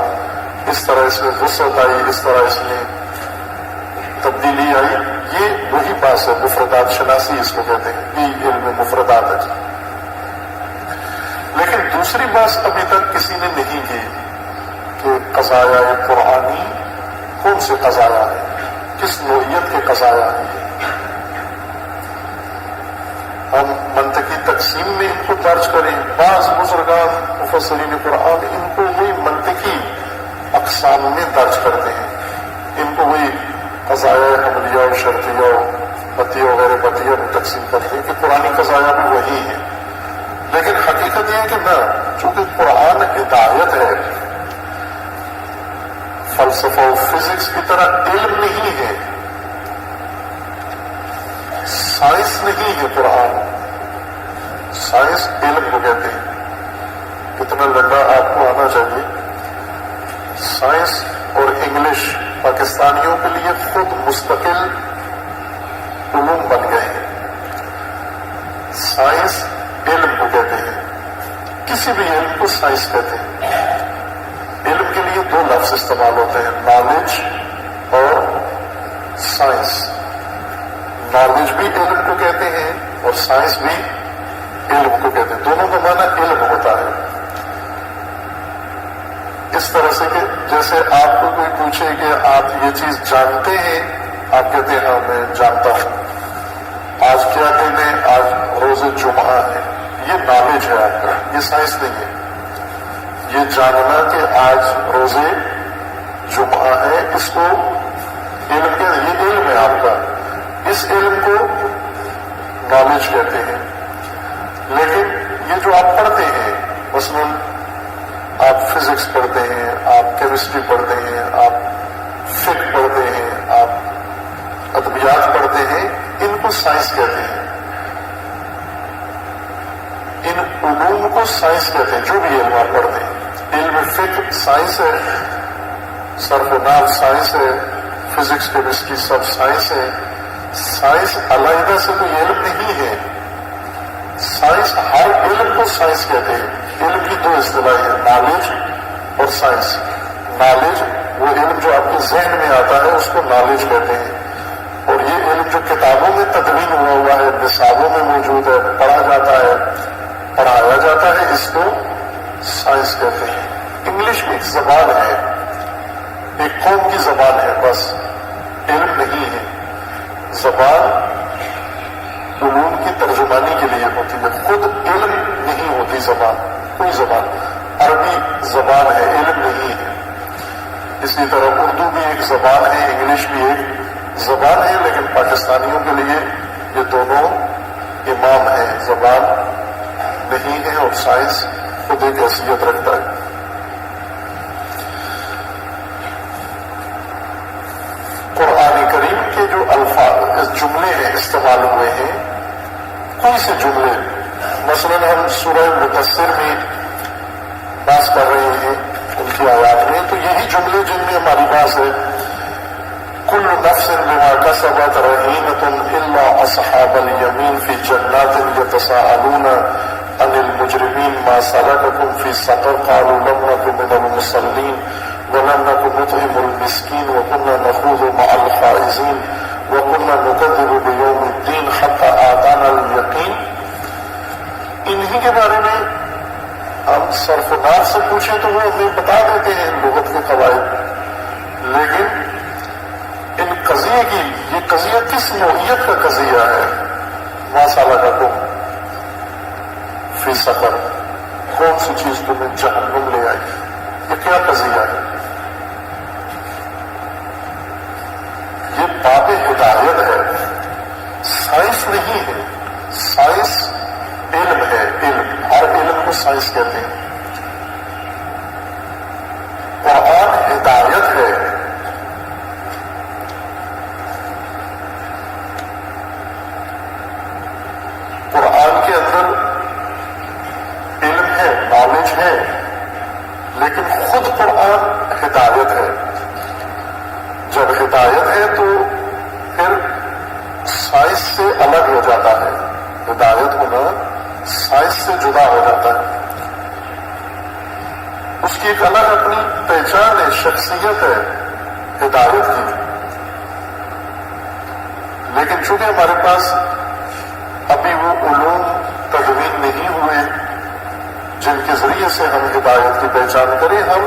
اس طرح اس میں وسعت آئی، اس طرح اس میں تبدیلی آئی. یہ وہی بات ہے، مفردات شناسی اس کو کہتے ہیں، یہ علم مفردات ہے. لیکن دوسری بات ابھی تک کسی نے نہیں کی کہ قضایا قرآنی کون سے قضایا ہے، کس نوعیت کے قضایا ہیں. ہم منطقی تقسیم میں ان کو درج کریں. بعض بزرگان مفسرین قرآن ان کو وہی منطقی اقسام میں درج کرتے ہیں، ان کو وہی قضایا حملیہ اور شرطیہ اور بطیہ وغیرہ بطیہ میں تقسیم کرتے ہیں کہ قرآنی قضایا بھی وہی ہیں. لیکن حقیقت یہ ہے کہ نہ، چونکہ قرآن ہدایت ہے، فلسفہ و فزکس کی طرح علم نہیں ہے، سائنس نہیں ہے. قرآن سائنس علم کو کہتے ہیں. کتنا لنڈا آپ کو آنا چاہیے. سائنس اور انگلش پاکستانیوں کے لیے خود مستقل علوم بن گئے ہیں. سائنس علم کو کہتے ہیں، کسی بھی علم کو سائنس کہتے ہیں. علم کے لیے دو لفظ استعمال ہوتے ہیں، نالج اور سائنس. نالج بھی علم کو کہتے ہیں اور سائنس بھی علم کو کہتے ہیں. دونوں کا معنی علم ہوتا ہے. اس طرح سے کہ جیسے آپ کو کوئی پوچھے کہ آپ یہ چیز جانتے ہیں، آپ کہتے ہیں ہاں میں جانتا ہوں. آج کیا دن ہے؟ آج روز جمعہ ہے. یہ نالج ہے آپ کا، یہ سائنس نہیں ہے. یہ جاننا کہ آج روز جمعہ ہے، اس کو علم کہتے ہیں. یہ علم ہے آپ کا، اس علم کو نالج کہتے ہیں. لیکن یہ جو آپ پڑھتے ہیں مثلاً آپ فزکس پڑھتے ہیں، آپ کیمسٹری پڑھتے ہیں، آپ فقہ پڑھتے ہیں، آپ ادبیات پڑھتے ہیں، ان کو سائنس کہتے ہیں، ان علوم کو سائنس کہتے ہیں، جو بھی علم آپ پڑھتے ہیں۔ علم فقہ سائنس ہے، صرف نحو سائنس ہے، فزکس کیمسٹری سب سائنس ہے۔ سائنس علیحدہ سے کوئی علم نہیں ہے، سائنس ہر علم کو سائنس کہتے ہیں۔ علم کی دو اصطلاحیں ہیں، نالج اور سائنس۔ نالج وہ علم جو آپ کے ذہن میں آتا ہے اس کو نالج کہتے ہیں، اور یہ علم جو کتابوں میں تدوین ہوا ہے، نصابوں میں موجود ہے، پڑھا جاتا ہے، پڑھایا جاتا ہے، اس کو سائنس کہتے ہیں۔ انگلش میں ایک زبان ہے، ایک قوم کی زبان ہے، بس علم نہیں ہے۔ زبان علوم کی ترجمانی کے لیے ہوتی ہے، خود علم نہیں ہوتی زبان، کوئی زبان۔ عربی زبان ہے، علم نہیں ہے۔ اسی طرح اردو بھی ایک زبان ہے، انگلش بھی ایک زبان ہے، لیکن پاکستانیوں کے لیے یہ دونوں امام ہیں، زبان نہیں ہے اور سائنس خود ایک حیثیت رکھتا ہے۔ قرآن کریم کے جو الفاظ جملے ہیں استعمال ہوئے ہیں، کوئی سے جملے، مثلاً ہم سورہ مدثر میں بات کر رہے ہیں ان کی آیات میں، تو یہی جملے جن میں ہماری بات ہے، کل نفس بما کسبت رہینۃ الا اصحاب الیمین فی جنات یتساءلون عن المجرمین ما سلککم فی سقر قالوا لم نک من المصلین ولم نک نطعم المسکین وکنا نخوض مع الخائضین وکنا نکذب بیوم الدین حتی آتانا الیقین۔ انہی کے بارے میں ہم سرفدار سے پوچھیں تو وہ ہمیں بتا دیتے ہیں لغت کے قواعد، لیکن ان قضیے کی، یہ قضیہ کس نوعیت کا قضیہ ہے؟ ما سلککم فی سقر، کون سی چیز تمہیں جہنم لے آئی، یہ کیا قضیہ ہے؟ یہ باب ہدایت ہے، سائنس نہیں ہے۔ سائنس علم ہے، علم، ہر علم کو سائنس کہتے ہیں۔ قرآن ہدایت ہے، قرآن کے اندر علم ہے، نالج ہے، لیکن خود قرآن ہدایت ہے۔ جب ہدایت ہے تو پھر سائنس سے الگ ہو جاتا ہے، ہدایت ہونا سائنس سے جدا ہو جاتا ہے، اس کی ایک الگ اپنی پہچان ہے، شخصیت ہے ہدایت کی۔ لیکن چونکہ ہمارے پاس ابھی وہ علوم تدوین نہیں ہوئے جن کے ذریعے سے ہم ہدایت کی پہچان کریں، ہم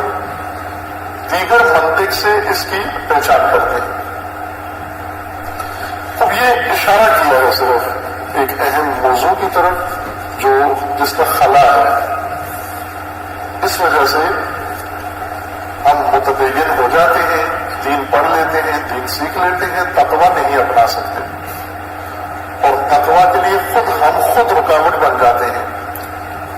دیگر منطق سے اس کی پہچان کرتے ہیں۔ اب یہ اشارہ کیا ہے صرف ایک اہم موضوع کی طرف جو جس کا خلا ہے، اس وجہ سے ہم متدین ہو جاتے ہیں، دین پڑھ لیتے ہیں، دین سیکھ لیتے ہیں، تقویٰ نہیں اپنا سکتے، اور تقویٰ کے لیے ہم خود رکاوٹ بن جاتے ہیں،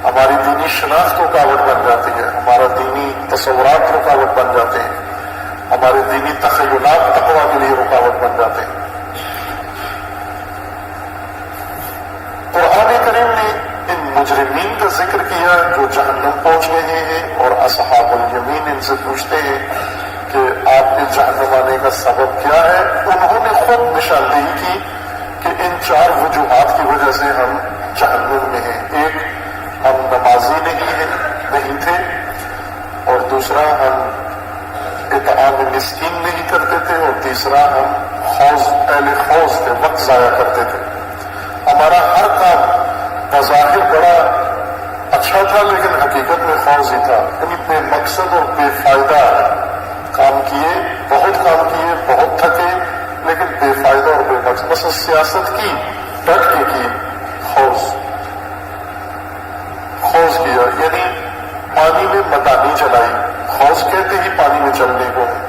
ہماری دینی شناخت رکاوٹ بن جاتی ہے، ہمارا دینی تصورات رکاوٹ بن جاتے ہیں، ہمارے دینی تخیلات تقویٰ کے لیے رکاوٹ بن جاتے ہیں۔ قرآن کریم نے ان مجرمین کا ذکر کیا جو جہنم پہنچ رہے ہیں، اور اصحاب الیمین ان سے پوچھتے ہیں کہ آپ کے جہنم آنے کا سبب کیا ہے؟ انہوں نے خود نشاندہی کی کہ ان 4 وجوہات کی وجہ سے ہم جہنم میں ہیں۔ ایک، ہم نمازی نہیں تھے، اور دوسرا ہم اطعام مسکین نہیں کرتے تھے، اور تیسرا ہم اہل حوض تھے، وقت ضائع کرتے تھے۔ ہمارا ہر کام بظاہر بڑا اچھا تھا لیکن حقیقت میں حوض ہی تھا، یعنی بے مقصد اور بے فائدہ کام کیے، بہت تھکے، لیکن بے فائدہ اور بے مقصد۔ مثلا سیاست کی، ڈٹ کے کی، حوض کیا، یعنی پانی میں مدانی چلائی۔ حوض کہتے ہی پانی میں چلنے کو ہے،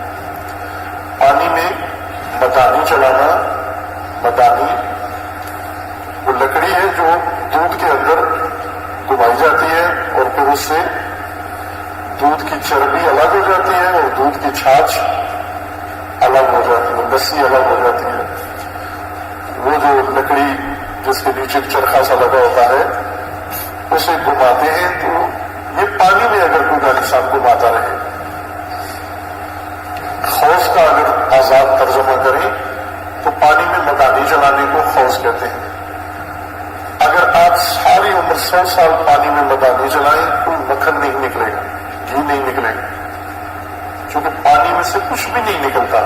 پانی میں مدانی چلانا۔ مدانی وہ لکڑی ہے جو دودھ کے اندر گھمائی جاتی ہے اور پھر اس سے دودھ کی چربی الگ ہو جاتی ہے اور دودھ کی چھاچھ الگ ہو جاتی ہے، لسی الگ ہو جاتی ہے. وہ جو لکڑی جس کے نیچے چرخا سا لگا ہوتا ہے اسے گھماتے ہیں تو یہ پانی میں اگر کوئی انسان گھماتا رہے. حوض کا اگر آزاد ترجمہ کریں تو پانی میں مدانی چلانے کو حوض کہتے ہیں. اگر آپ ساری عمر 100 سال پانی میں مدانی چلائیں کوئی مکھن نہیں نکلے گا، گھی نہیں نکلے گا، کیونکہ پانی میں سے کچھ بھی نہیں نکلتا.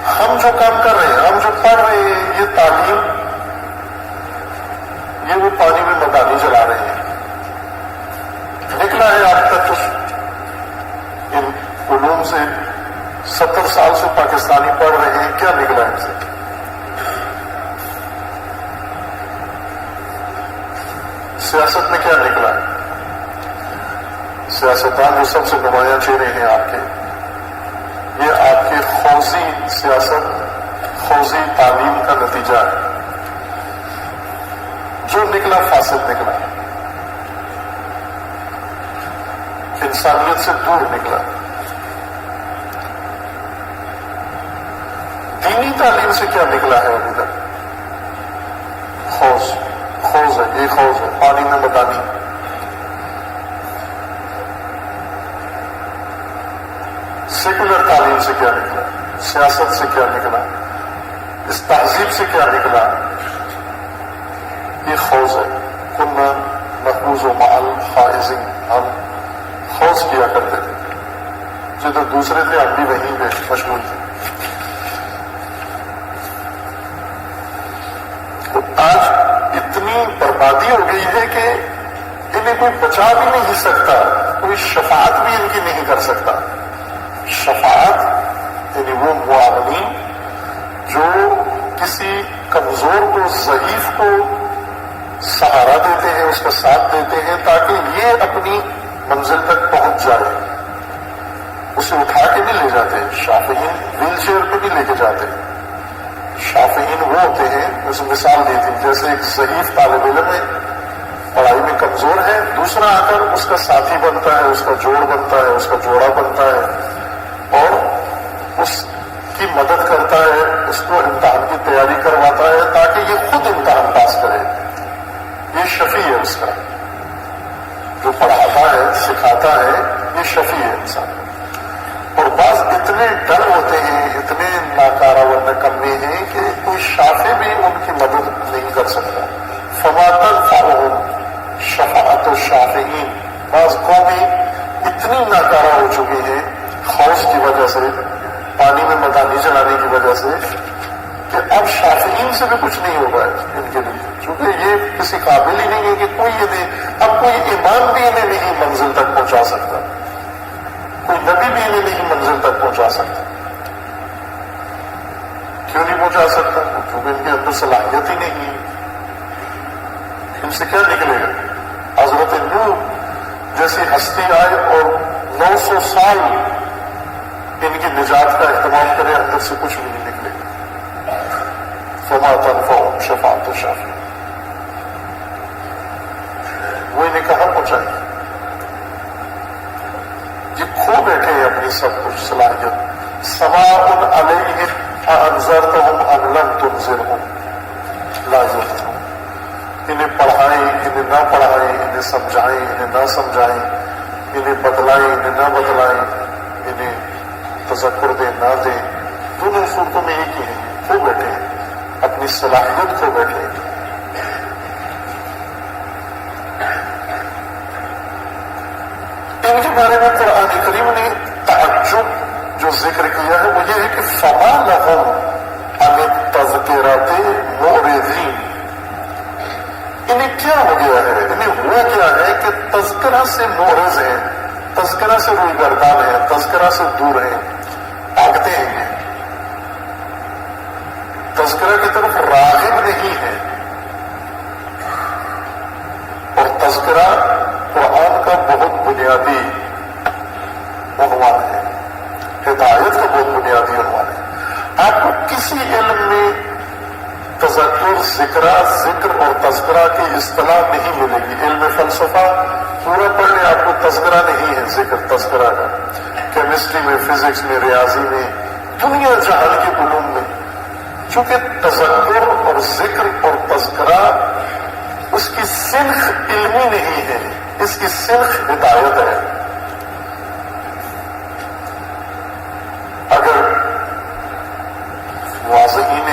ہم جو کام کر رہے ہیں، ہم جو پڑھ رہے ہیں، یہ تعلیم، یہ وہ پانی میں مدانی چلا رہے ہیں. نکلا ہے آج تک کچھ ان علوم سے 70 سال سے پاکستانی پڑھ رہے ہیں، کیا نکلا ہے ان سے؟ سیاست میں کیا نکلا ہے؟ سیاستدان جو سب سے نمایاں چہرے ہیں آپ کے، یہ آپ کے حوضی سیاست، حوضی تعلیم کا نتیجہ ہے. جو نکلا فاسد نکلا، انسانیت سے دور نکلا. دینی تعلیم سے کیا نکلا ہے ابھی تک؟ حوض ہے، ایک حوض ہے، پانی میں مدانی. سیکولر تعلیم سے کیا نکلا؟ سیاست سے کیا نکلا؟ اس تہذیب سے کیا نکلا؟ یہ حوض ہے. کننا نخوض و مع الخائضین، ہم حوض کیا کرتے تھے. جدھر دوسرے تھے ہم بھی وہیں پہ مشغول تھے. تو آج اتنی بربادی ہو گئی ہے کہ انہیں کوئی بچا بھی نہیں سکتا، کوئی شفاعت بھی ان کی نہیں کر سکتا. شفاعت یعنی وہ معاونین جو کسی کمزور کو، ضعیف کو سہارا دیتے ہیں، اس کا ساتھ دیتے ہیں تاکہ یہ اپنی منزل تک پہنچ جائے. اسے اٹھا کے نہیں لے جاتے. شافعین ویل چیئر پہ نہیں لے کے جاتے. شافعین وہ ہوتے ہیں، جیسے مثال دی تھی، جیسے ایک ضعیف طالب علم ہے، پڑھائی میں کمزور ہے، دوسرا آ کر اس کا ساتھی بنتا ہے، اس کا جوڑ بنتا ہے، اس کا جوڑا بنتا ہے اور اس کی مدد کرتا ہے، اس کو امتحان کی تیاری کرواتا ہے تاکہ یہ خود امتحان پاس کرے. یہ شفیع ہے اس کا، جو پڑھاتا ہے، سکھاتا ہے، یہ شفیع ہے انسان. اور بعض اتنے ڈر ہوتے ہیں، اتنے ناکارہ و نکمے ہیں کہ کوئی شافع بھی ان کی مدد نہیں کر سکتا. فما تنفعهم شفاعت الشافعین. بعض قومیں اتنی ناکارہ ہو چکی ہیں حوض کی وجہ سے، پانی میں مدانی چلانے کی وجہ سے، کہ اب شافعین سے بھی کچھ نہیں ہوگا ان کے لیے، کیونکہ یہ کسی قابل ہی نہیں ہے کہ کوئی انہیں، اب کوئی امام بھی انہیں نہیں منزل تک پہنچا سکتا، کوئی نبی بھی انہیں نہیں منزل تک پہنچا سکتا. کیوں نہیں پہنچا سکتا؟ کیونکہ ان کے اندر صلاحیت ہی نہیں ہے. ان سے کیا نکلے گا؟ حضرت نوح جیسی ہستی آئے اور 900 سال ان کی نجات کا اہتمام کرے، اندر سے کچھ بھی نہیں نکلے گا. فما تنفعهم شفاعت الشافعین. وہ انہیں کہاں پہنچائے؟ یہ کھو بیٹھے ہیں اپنی سب کچھ صلاحیت. سواء علیہم اانذرتہم ام لم تنذرہم لا یؤمنون. انہیں پڑھائیں، انہیں نہ پڑھائیں، انہیں سمجھائیں، انہیں نہ سمجھائیں، انہیں بتلائیں، انہیں نہ بتلائیں، انہیں تذکر دیں نہ دیں، دونوں صورتوں میں ایک ہی ہیں. کھو بیٹھے ہیں، اپنی صلاحیت کھو بیٹھے ہیں. ان کے بارے میں قرآن کریم نے تعجب جو ذکر کیا ہے وہ یہ ہے کہ فما لهم عن التذکرات معرضین. انہیں کیا ہو گیا ہے، انہیں ہوا کیا ہے کہ تذکرہ سے معرض ہیں، تذکرہ سے روئی گردان ہیں، تذکرہ سے دور ہیں، بھاگتے ہیں. یہ تذکرہ کی طرف راغب نہیں ہے. اور تذکرہ قرآن کا بہت بنیادی عنوان ہے، ہدایت کا بہت بنیادی عنوان ہے. آپ کو کسی علم میں تذکر، ذکر اور تذکرہ کی اصطلاح نہیں ملے گی. علم فلسفہ پورا پڑھ لیں آپ کو تذکرہ نہیں ہے ذکر تذکرہ کا، کیمسٹری میں، فزکس میں، ریاضی میں، دنیا جہان کے علوم میں، چونکہ تذکر اور ذکر اور تذکرہ اس کی سنخ علمی نہیں ہے، اس کی سنخ ہدایت ہے۔ اگر واضحین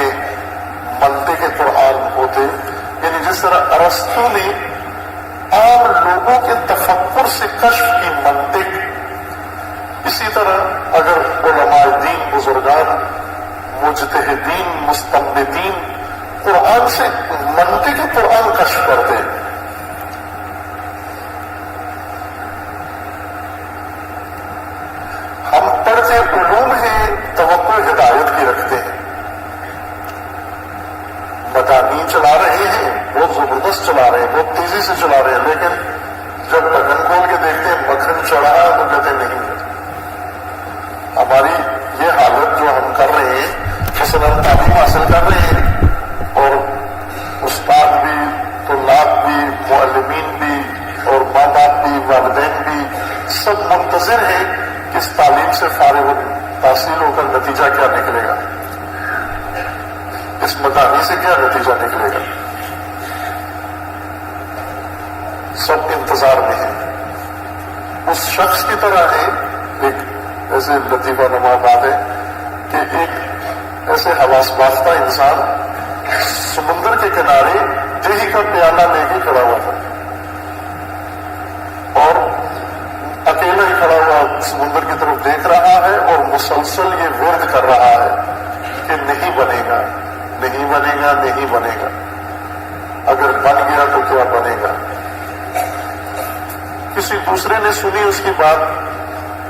منطق قرآن ہوتے، یعنی جس طرح ارسطو نے عام لوگوں کے تفکر سے کشف کی منطق، اسی طرح اگر علماء دین، بزرگان، مجتہدین، مستنبطین قرآن سے منطق قرآن کشف کرتے، ہم پڑھتے علوم ہیں، توقع ہدایت کی رکھتے ہیں، مدانی چلا رہے ہیں، بہت زبردست چلا رہے ہیں، بہت تیزی سے چلا رہے ہیں، لیکن جب ڈھکن کھول کے دیکھتے ہیں مکھن چڑھا ہے تو کہتے ہیں نہیں۔ ہماری یہ حالت جو ہم کر رہے ہیں، مثلا ہم تعلیم حاصل کر رہے ہیں اور استاد بھی، طلاب بھی، معلمین بھی اور ماں باپ بھی، والدین بھی سب منتظر ہیں کہ اس تعلیم سے فارغ تحصیل ہو کر نتیجہ کیا نکلے گا، اس مدانی سے کیا نتیجہ نکلے گا، سب انتظار میں ہیں۔ اس شخص کی طرح ہے، ایک ایسے لطیفہ نما بات ہے کہ ایک ایسے حواس باختہ انسان سمندر کے کنارے دہی کا پیالہ لے کے کھڑا ہوا تھا اور اکیلا ہی کھڑا ہوا سمندر کی طرف دیکھ رہا ہے اور مسلسل یہ ورد کر رہا ہے کہ نہیں بنے گا، نہیں بنے گا، نہیں بنے گا، اگر بن گیا تو کیا بنے گا۔ کسی دوسرے نے سنی اس کی بات،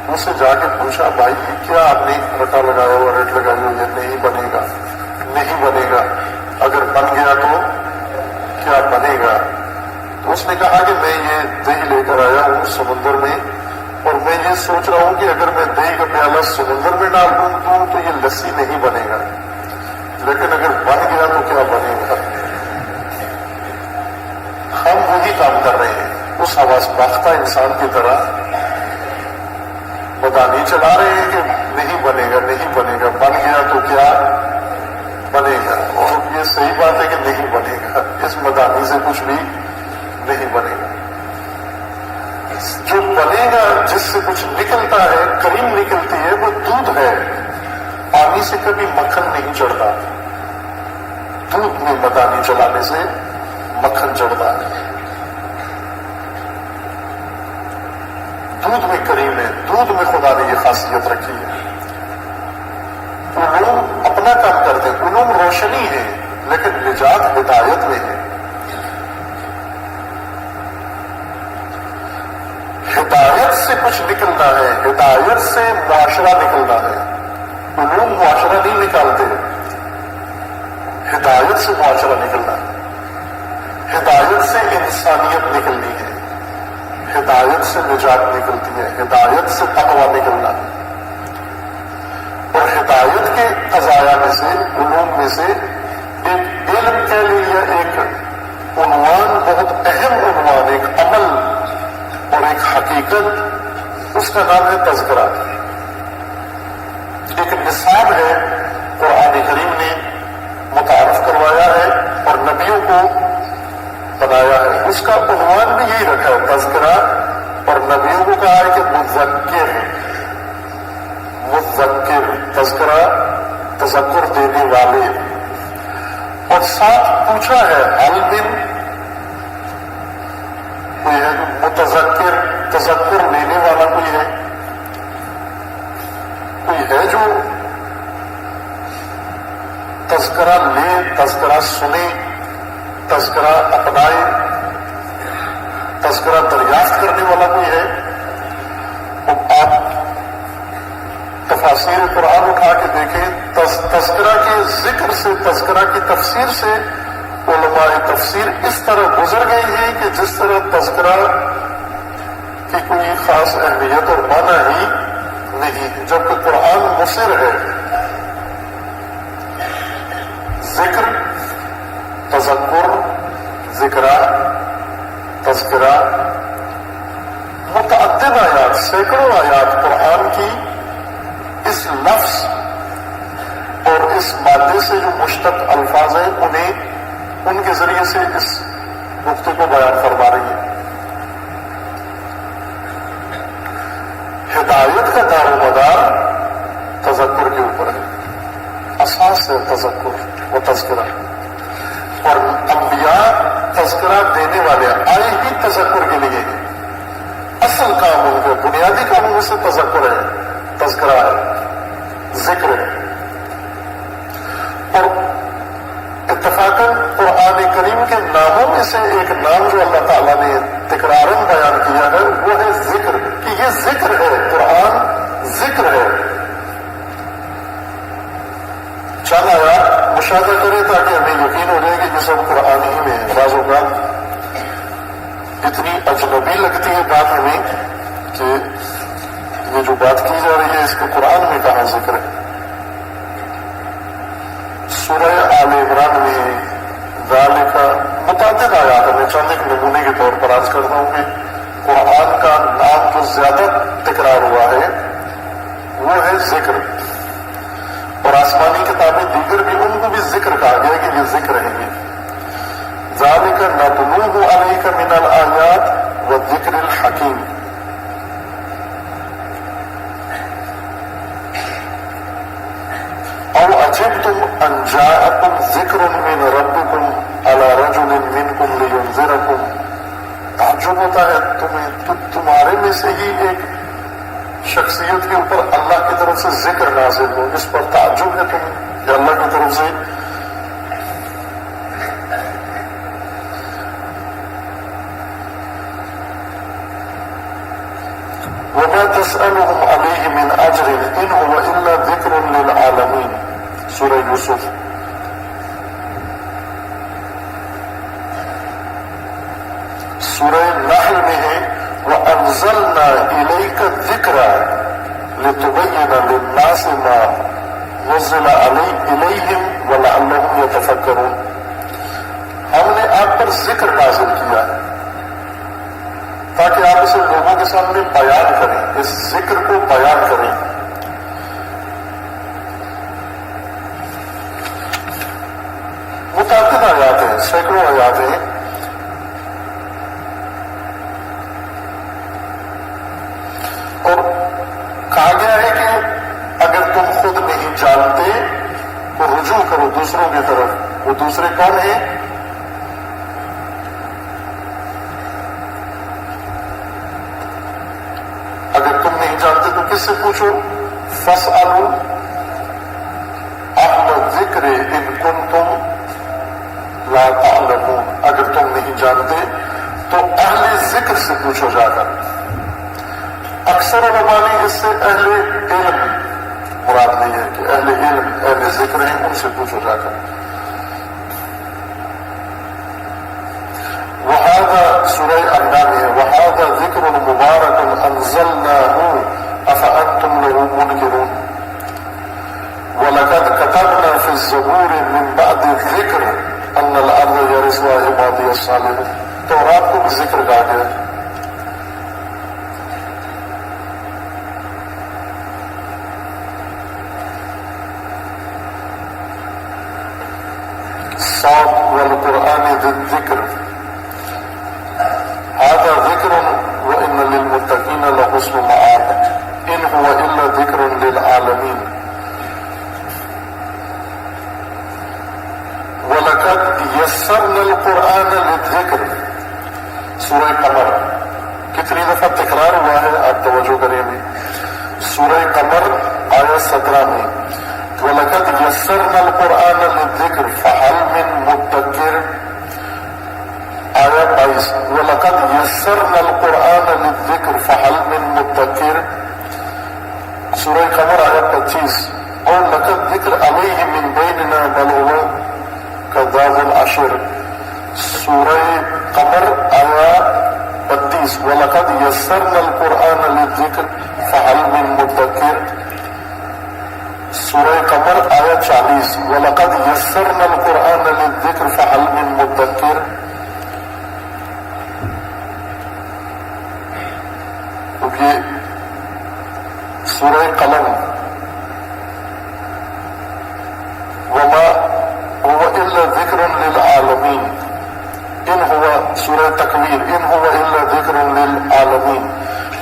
مجھ سے جا کے پوچھا، بھائی کیا آپ نے رٹا لگایا ہوا، ریٹ لگائی ہوئی ہے، نہیں بنے گا، نہیں بنے گا، اگر بن گیا تو کیا بنے گا۔ تو اس نے کہا کہ میں یہ دہی لے کر آیا ہوں سمندر میں اور میں یہ سوچ رہا ہوں کہ اگر میں دہی کا پیالہ سمندر میں ڈال دوں تو یہ لسی نہیں بنے گا، لیکن اگر بن گیا تو کیا بنے گا۔ ہم وہی کام کر رہے ہیں، اس حواس باختہ انسان کی طرح مدانی چلا رہے ہیں کہ نہیں بنے گا، نہیں بنے گا، بن گیا تو کیا بنے گا۔ اور یہ صحیح بات ہے کہ نہیں بنے گا، اس مدانی سے کچھ بھی نہیں بنے گا۔ جو بنے گا، جس سے کچھ نکلتا ہے، کریم نکلتی ہے، وہ دودھ ہے۔ پانی سے کبھی مکھن نہیں چڑھتا، دودھ میں مدانی چلانے سے مکھن چڑھتا ہے۔ دودھ میں کریم ہے، دودھ میں خدا نے یہ خاصیت رکھی ہے۔ علوم اپنا کام کرتے ہیں، علوم روشنی ہے، لیکن نجات ہدایت میں ہے۔ ہدایت سے کچھ نکلنا ہے، ہدایت سے معاشرہ نکلنا ہے۔ علوم معاشرہ نہیں نکالتے، ہدایت سے معاشرہ نکلنا ہے، ہدایت سے انسانیت نکلنی ہے، ہدایت سے نجات نکلتی ہے، ہدایت سے تقویٰ نکلنا ہے۔ اور ہدایت کے عزایا میں سے، علوم میں سے ایک علم کے لیے ایک عنوان، بہت اہم عنوان، ایک عمل اور ایک حقیقت، اس کا نام ہے تذکرہ۔ ایک نصاب ہے، قرآن کریم نے متعارف کروایا ہے اور نبیوں کو بنایا ہے، اس کا عنوان بھی یہی رکھا ہے، تذکرہ، اور نبیوں کو کہا ہے کہ مذکر، مذکر، تذکرہ، تذکر دینے والے، اور ساتھ پوچھا ہے حل من، کوئی ہے متذکر، تذکر لینے والا کوئی ہے جو تذکرہ لے، تذکرہ سنے، تذکرہ اپنائے، تذکرہ دریافت کرنے والا کوئی ہے؟ آپ تفاسیر قرآن اٹھا کے دیکھیں، تذکرہ کے ذکر سے، تذکرہ کی تفسیر سے علماء تفسیر اس طرح گزر گئی ہیں کہ جس طرح تذکرہ کی کوئی خاص اہمیت اور معنی ہی نہیں ہے، جبکہ قرآن مصر ہے۔ ذکر، تذکر، ذکرہ، تذکرہ، سینکڑوں آیات قرآن کی اس لفظ اور اس مادے سے جو مشتق الفاظ ہیں ان کے ذریعے سے اس نقطے کو بیان فرما رہی ہے. ہدایت کا دار و مدار تذکر کے اوپر ہے، اساس ہے تذکر و تذکرہ، اور انبیاء تذکرہ دینے والے آئے ہی تذکر کے لیے ہیں. اصل کام ان کے بنیادی کاموں میں سے تذکر ہے، تذکرہ ہے، ذکر ہے. اور اتفاقاً قرآن کریم کے ناموں میں سے ایک نام جو اللہ تعالیٰ نے تکرارن بیان کیا ہے وہ ہے ذکر، کہ یہ ذکر ہے، قرآن ذکر ہے. چند آیات مشاہدہ کرے تاکہ ہمیں یقین ہو جائے کہ یہ سب قرآن ہی میں ہے. بعض اوقات اتنی اجنبی لگتی ہے بات ہمیں کہ یہ جو بات کی جا رہی ہے اس کو قرآن میں کہاں ذکر ہے. سورہ آل عمران میں ذالک متعدد آیات میں چند ایک نمونے کے طور پر عرض کرتا ہوں کہ قرآن کا نام جو زیادہ تکرار ہوا ہے وہ ہے ذکر. اور آسمانی کتابیں دیگر بھی ان کو بھی ذکر کہا گیا کہ یہ ذکر ہیں. ذالک نتلوہ علیک من الآیات والذکر الحکیم. او عجبتم ان جاءکم ذکر من ربکم علی رجل منکم لینذرکم. تعجب ہوتا ہے تمہارے میں سے ہی ایک شخصیت کے اوپر اللہ کی طرف سے ذکر نازل ہو، اس پر تعجب ہے تمہیں کہ اللہ کی طرف سے. وما تسألهم علیہ من اجر ان هو الا ذکر للعالمین. سورہ یوسف. سورہ نحل میں ہے وَأَنزَلْنَا إِلَيْكَ الذِّكْرَ لِتُبَيِّنَ لِلنَّاسِ مَا نُزِّلَ إِلَيْهِمْ وَلَعَلَّهُمْ يَتَفَكَّرُونَ. ہم نے آپ پر ذکر نازل کیا ہے تاکہ آپ اسے لوگوں کے سامنے بیان کریں، اس ذکر کو بیان کریں. متعدد آیات ہیں، سینکڑوں آیات ہیں. اور کہا گیا ہے کہ اگر تم خود نہیں جانتے تو رجوع کرو دوسروں کی طرف. وہ دوسرے کون ہیں؟ اگر تم نہیں جانتے تو کس سے پوچھو؟ فاسألوا اہل الذکر ان کنتم لا تعلمون. اگر تم نہیں جانتے تو اہل ذکر سے پوچھو جا کر. اکثر علماء نے اس سے اہل علم مراد نہیں ہے کہ اہل علم اہل ذکر ہیں، ان سے پوچھو جا کر. وَهَذَا سورہ انعام ہے وَهَذَا ذِكْرٌ مُبَارَكٌ أَنزَلْنَاهُ أَفَأَنْتُمْ لَهُ مُنْكِرُونَ. وَلَقَدْ كَتَبْنَا فِي الزَّبُورِ مِنْ بَعْدِ الذِّكْرِ أَنَّ الْأَرْضَ يَرِثُهَا عِبَادِيَ الصَّالِحُونَ. تورات کو بھی ذکر کہا گیا. صاد والقرآن ذي الذكر هذا ذكر وإن للمتقين لحسن مآب إن هو إلا ذكر للعالمين. ولقد يسرنا القرآن للذكر. سورہ قمر کتنی دفعہ تکرار ہوا ہے آپ توجہ کریں گے. سورہ قمر آیت 17 میں وَلَقَدْ يَسَّرْنَا الْقُرْآنَ لِلذِّكْرِ فَهَلْ مِن مُدَّكِرٍ. آیت 22 وَلَقَدْ يَسَّرْنَا الْقُرْآنَ لِلذِّكْرِ فَهَلْ مِن مُدَّكِرٍ. سورہ قمر آیت 25 اور لَقَدْ ذِكْرَ عَلَيْهِ مِن بَيْنِنَا بَلْ هُوَ كَذَّابٌ أَشِرٌ. سورہ قمر آیت 32 وَلَقَدْ يَسَّرْنَا الْقُرْآنَ لِلذِّكْرِ فَهَلْ مِن مُدَّكِرٍ. سورہ قمر آیت 40 وَلَقَدْ يَسَّرْنَا الْقُرْآنَ لِلذِّكْرِ فَهَلْ مِن مُدَّكِرٍ. اب یہ سورہ قلم، وما هو الا ذکر للعالمین، ان ہوا سورہ تکویر، ان ہوا الا ذکر للعالمین.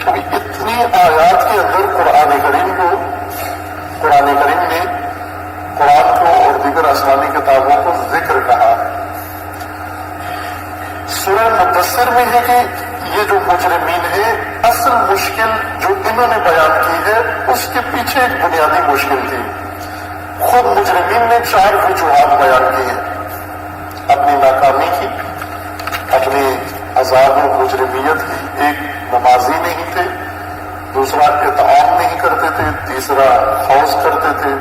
اتنی آیات کے اندر قرآن کریم نے قرآن کو اور دیگر آسمانی کتابوں کو ذکر کہا ہے. سورہ مدثر میں ہے کہ یہ جو مجرمین ہیں، اصل مشکل جو انہوں نے بیان کی ہے اس کے پیچھے ایک بنیادی مشکل تھی. خود مجرمین نے 4 وجوہات بیان کی ہیں اپنی ناکامی کی، اپنی عذاب و مجرمیت کی. ایک نمازی نہیں تھے، دوسرا اطعام نہیں کرتے تھے، تیسرا خوض کرتے تھے،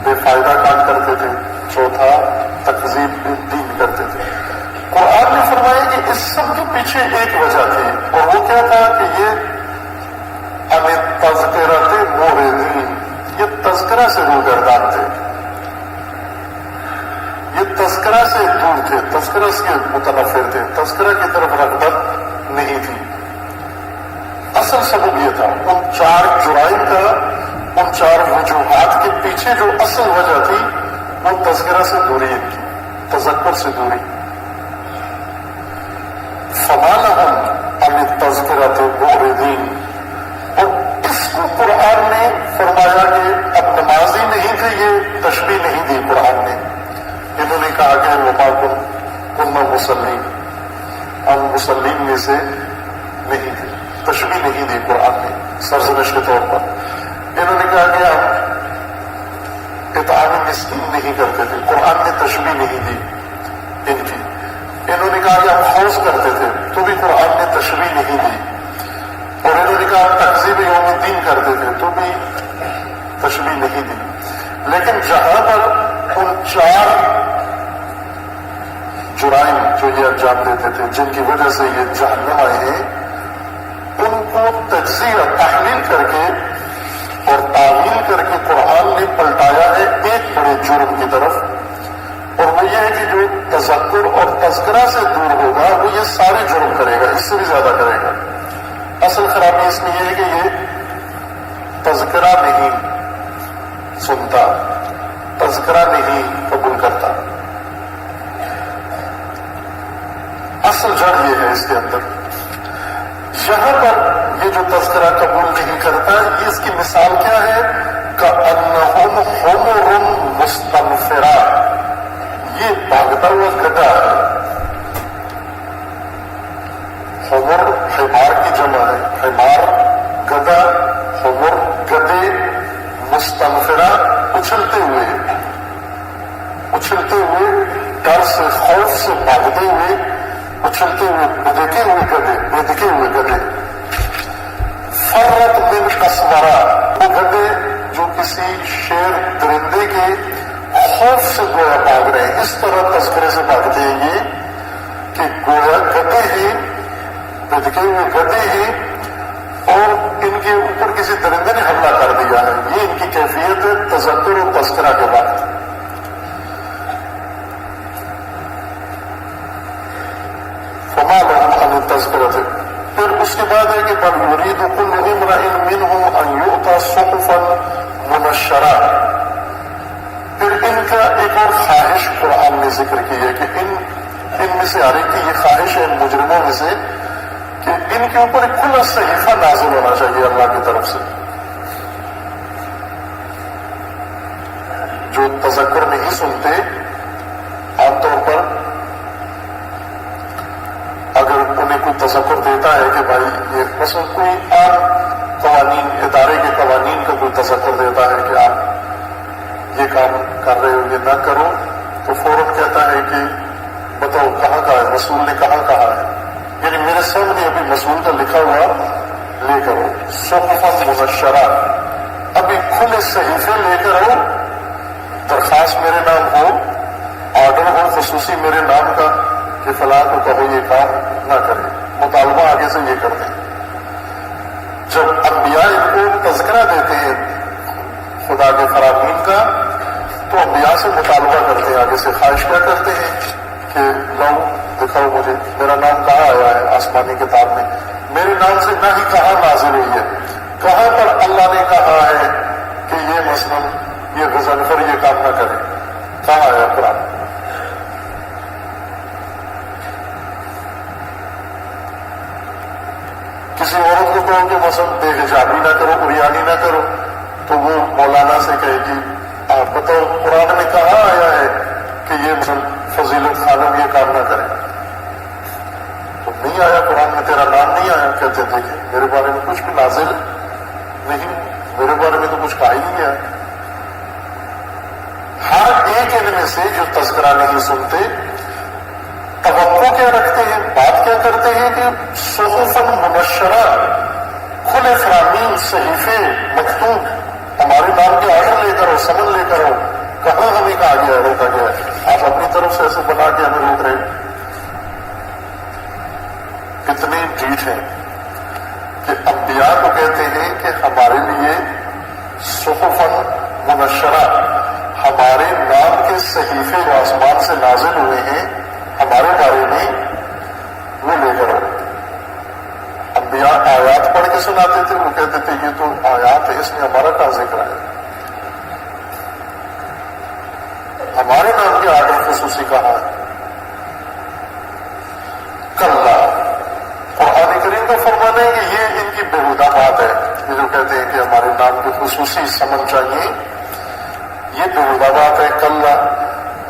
بے فائدہ کام کرتے تھے، چوتھا تکذیب دین کرتے تھے. قرآن نے فرمایا کہ اس سب کے پیچھے ایک وجہ تھی، اور وہ کیا تھا کہ یہ تذکرۃ موردین، یہ تذکرہ سے روگردان تھے، یہ تذکرہ سے دور تھے، تذکرہ سے متنفر تھے، تذکرہ کی طرف رغبت نہیں تھی. اصل سبب یہ تھا. ان 4 جرائم کا، ان 4 وجوہات کے پیچھے جو اصل وجہ تھی وہ تذکرہ سے دوری ان کی، تذکر سے دوری. فما لهم عن التذکرۃ معرضین. اور اس کو قرآن نے فرمایا کہ اب نمازی نہیں تھے، یہ تشبیہ نہیں دی قرآن نے. انہوں نے کہا کہ وما كنا مسلمین، ہم مسلمین میں سے نہیں تھے. تشبیہ نہیں دی قرآن نے سرزنش کے طور پر. انہوں نے کہا کہ ہم اطعام مسکین نہیں کرتے تھے، قرآن نے تشبیہ نہیں دی ان کی. انہوں نے کہا کہ ہم خوض کرتے تھے، تو بھی قرآن نے تشبیہ نہیں دی. اور انہوں نے کہا ہم تکذیب یوم الدین کرتے تھے، تو بھی تشبیہ نہیں دی. لیکن جہاں پر ان 4 جرائم جو یہ انجام دیتے تھے، جن کی وجہ سے یہ جہنم آئے ہیں، ان کو تجزیہ تحلیل کر کے اور تعویل کر کے قرآن نے پلٹایا ہے ایک بڑے جرم کی طرف. اور وہ یہ ہے کہ جو تذکر اور تذکرہ سے دور ہوگا وہ یہ سارے جرم کرے گا، اس سے بھی زیادہ کرے گا. اصل خرابی اس میں یہ ہے کہ یہ تذکرہ نہیں سنتا، تذکرہ نہیں قبول کرتا. اصل جڑ یہ ہے اس کے اندر. یہاں پر یہ جو تذکرہ قبول نہیں کرتا، یہ اس کی مثال کیا ہے؟ کأنہم حمر مستنفرہ، یہ بھاگتا ہوا گدھا ہے. حمر حمار کی جمع ہے، حمار گدھا، حمر گدھے، مستنفرہ اچھلتے ہوئے ڈر سے خوف سے بھاگتے ہوئے، اچھلتے ہوئے بدکے ہوئے گدھے. فرت من قسورہ، وہ گدھے جو کسی شیر درندے کے خوف سے گویا بھاگ رہے ہیں. اس طرح تذکرے سے بھاگتے ہیں یہ کہ گویا گدھے ہیں، بدکے ہوئے گدھے ہیں، اور ان کے اوپر کسی درندے نے حملہ کر دیا ہے. یہ ان کی کیفیت ہے تذکر و تذکرہ کے بعد. فما لهم عن التذکرۃ. پھر اس کے بعد ہے کہ بل یرید کل امرئ منهم ان یؤتى صحفا منشرہ. پھر ان کا ایک اور خواہش قرآن نے ذکر کی ہے کہ ان میں سے ہر ایک کی یہ خواہش ہے، ان مجرموں میں سے، کہ ان کے اوپر ایک کھلا صحیفہ نازل ہونا چاہیے اللہ کی طرف سے. جو تذکر نہیں سنتے، عام طور پر اگر انہیں کوئی تذکر دیتا ہے کہ بھائی یہ مثلا کوئی عام قوانین، ادارے کے قوانین کا کوئی تذکر دیتا ہے کہ آپ یہ کام کر رہے ہو، یہ نہ کرو، تو فوراً کہتا ہے کہ بتاؤ کہاں کا ہے، رسول نے کہاں کہا ہے. یعنی میرے سامنے ابھی رسول کا لکھا ہوا لے کر آؤ، صحفا منشرہ، ابھی کھلے صحیفے لے کر آؤ، درخواست میرے نام ہو، آرڈر ہو خصوصی میرے نام کا کہ فلاں کو کہو یہ کام نہ کرے، مطالبہ آگے سے یہ کر دیں. جب انبیاء ان کو تذکرہ دیتے ہیں خدا کے فرامین کا، تو انبیاء سے مطالبہ کرتے ہیں، آگے سے خواہش کیا کرتے ہیں کہ لو دکھاؤ مجھے میرا نام کہاں آیا ہے آسمانی کتاب میں، میرے نام سے نہ ہی کہاں نازل ہوئی ہے، کہاں پر اللہ نے کہا ہے کہ یہ مثلا یہ غضنفر یہ کام نہ کرے؟ کہاں آیا قرآن؟ کسی عورت کو کہو کہ مثلا بے حجابی نہ کرو، عریانی نہ کرو، تو وہ مولانا سے کہے گی آپ بتاؤ قرآن میں کہاں آیا ہے کہ یہ مثلا فضیلت خانم یہ کام نہ کرے؟ تو نہیں آیا قرآن میں، تیرا نام نہیں آیا. کہتے دیکھیں میرے بارے میں کچھ بھی نازل نہیں، میرے بارے میں تو کچھ کہا ہی نہیں ہے. ہر ایک ان میں سے جو تذکرہ نہیں سنتے توقع کیا رکھتے ہیں، بات کیا کرتے ہیں کہ صحف منشرہ کھلے فرامین صحیفے مکتوب ہمارے نام کے آرڈر لے کر ہو، سمن لے کر ہو. کہاں ہمیں کہا گیا ہے، روکا گیا ہے؟ آپ اپنی طرف سے ایسے بنا کے ہمیں روک رہے ہیں. کتنے ڈھیٹ ہیں کہ انبیاء کو کہتے ہیں کہ ہمارے لیے صحف منشرہ ہمارے نام کے صحیفے جو آسمان سے نازل ہوئے ہیں ہمارے بارے میں وہ لے کر آؤ. انبیاء آیات پڑھ کے سناتے تھے، وہ کہتے تھے یہ تو آیات ہے، اس میں ہمارا کیا ذکر ہے؟ ہمارے نام کے آرڈر خصوصی کہاں ہے؟ کلا قرآن کریم کا فرمانا ہے کہ یہ ان کی بےہودہ بات ہے. یہ جو کہتے ہیں کہ ہمارے نام کے خصوصی سمن چاہیے، یہ بےہودہ بات ہے. کلا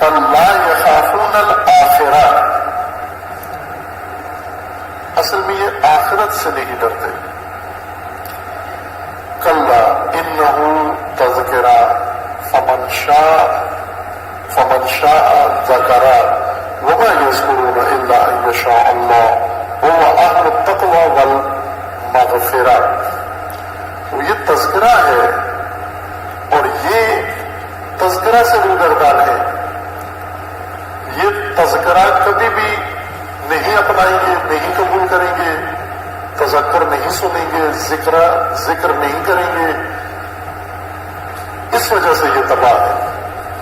بل لا یخافون الآخرہ، اصل میں یہ آخرت سے نہیں ڈرتے. کلا انہ تذکرہ فمن شاء ذکر وما یذکرون الا ان یشاء اللہ وهو اہل التقوی والمغفرہ. تو یہ تذکرہ ہے اور یہ تذکرہ سے روگردان ہے. یہ تذکرہ کبھی بھی نہیں اپنائیں گے، نہیں قبول کریں گے، تذکر نہیں سنیں گے، ذکر نہیں کریں گے. اس وجہ سے یہ تباہ ہے.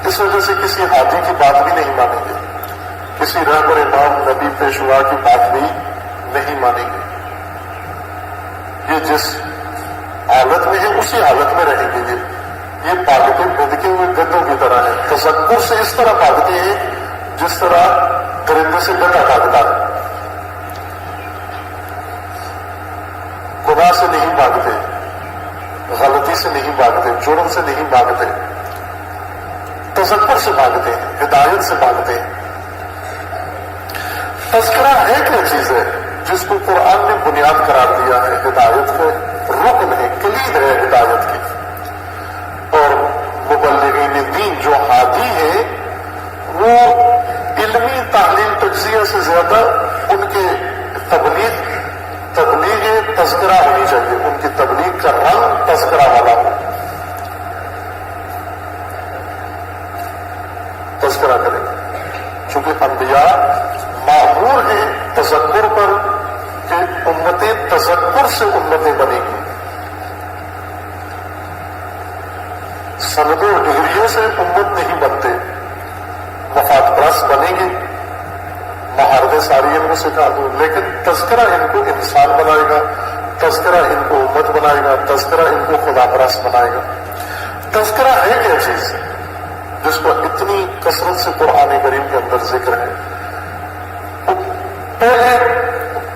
اس وجہ سے کسی ہادی کی بات بھی نہیں مانیں گے، کسی رہبر امام نبی پیشوا کی بات بھی نہیں مانیں گے. یہ جس حالت میں ہے اسی حالت میں رہیں گے. یہ بھاگتے بدکے ہوئے گدوں کی طرح ہے. تذکر سے اس طرح بھاگتے ہیں جس طرح درندے سے گدا بھاگتا ہے. گناہ سے نہیں بھاگتے، غلطی سے نہیں بھاگتے، جرم سے نہیں بھاگتے، تذکر سے بھاگتے ہیں، ہدایت سے بھاگتے ہیں. تذکرہ ہے کیا چیز ہے جس کو قرآن نے بنیاد قرار دیا ہے، ہدایت ہے، رکن ہے، کلید ہے ہدایت کی. اور مبلغین دین جو ہادی ہے وہ علمی تعلیم تجزیہ سے زیادہ ان کے تبلیغ تذکرہ ہونی چاہیے. ان کی تبلیغ کا رنگ تذکرہ والا ہو. تذکرہ کریں چونکہ انبیاء معمور ہیں تذکر پر کہ امتیں تذکر سے امتیں بنے گی. سندوں ڈگریوں سے امت نہیں بنتے، مفاد پرست بنیں گے. مہارتیں ساری ان کو سکھا دو، لیکن تذکرہ ان کو انسان بنائے گا، تذکرہ ان کو امت بنائے گا، تذکرہ ان کو خدا پرست بنائے گا. تذکرہ ہے کیا چیز جس کو اتنی کثرت سے قرآن کریم کے اندر ذکر ہے؟ پہلے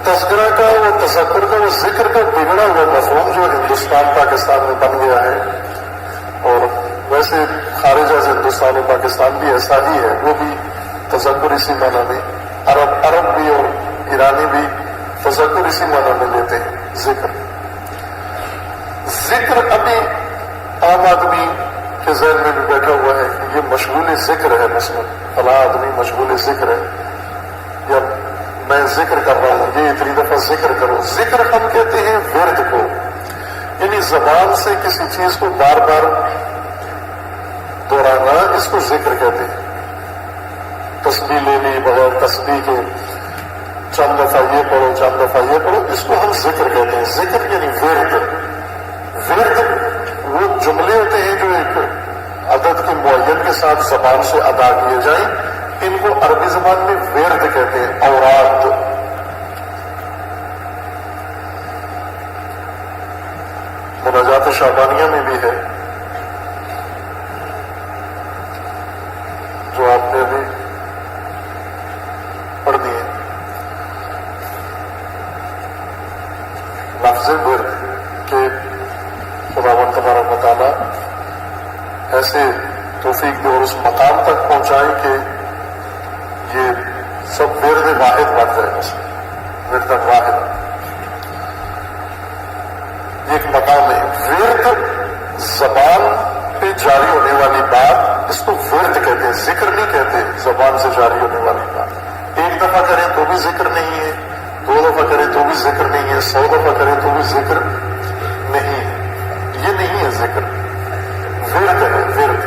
تذکرہ کا وہ تذکر کا وہ ذکر کا بگڑا ہوا مفہوم جو ہندوستان پاکستان میں بن گیا ہے، اور ویسے خارجہ سے ہندوستان اور پاکستان بھی ایسا ہی ہے، وہ بھی تذکر اسی معنی میں، عرب بھی اور ایرانی بھی تذکر اسی معنی میں لیتے ہیں. ذکر ابھی عام آدمی کے ذہن میں بھی بیٹھا ہوا ہے کہ یہ مشغول ذکر ہے، مثلا فلاں آدمی مشغول ذکر ہے، یا میں ذکر کر رہا ہوں، یہ اتنی دفعہ ذکر کرو. ذکر ہم کہتے ہیں ورد کو، یعنی زبان سے کسی چیز کو بار بار دہرانا، اس کو ذکر کہتے ہیں. تسبیح لے لی بغیر تسبیح کے، چند دفعہ یہ پڑھو چند دفعہ یہ پڑھو، اس کو ہم ذکر کہتے ہیں. ذکر یعنی ورد. ورد وہ جملے ہوتے ہیں جو ایک عدد کے معین کے ساتھ زبان سے ادا کیے جائیں، ان کو عربی زبان میں ورد کہتے ہیں. اوراد. شعبانیہ میں بھی ہے جو آپ نے ابھی پڑھ دیے. لفظ ورد کہ خداوند تبارک و تعالیٰ ایسے توفیق دے اور اس مقام تک پہنچائے کہ یہ سب ورد واحد بن جائے. بس ورد واحد یہ ایک مقام ہے. ورد زبان پہ جاری ہونے والی بات، اس کو ورد کہتے ہیں، ذکر نہیں کہتے. زبان سے جاری ہونے والی بات ایک دفعہ کریں تو بھی ذکر نہیں ہے، 2 دفعہ کریں تو بھی ذکر نہیں ہے، 100 دفعہ کریں تو بھی ذکر نہیں ہے. یہ نہیں ہے ذکر، ورد ہے. ورد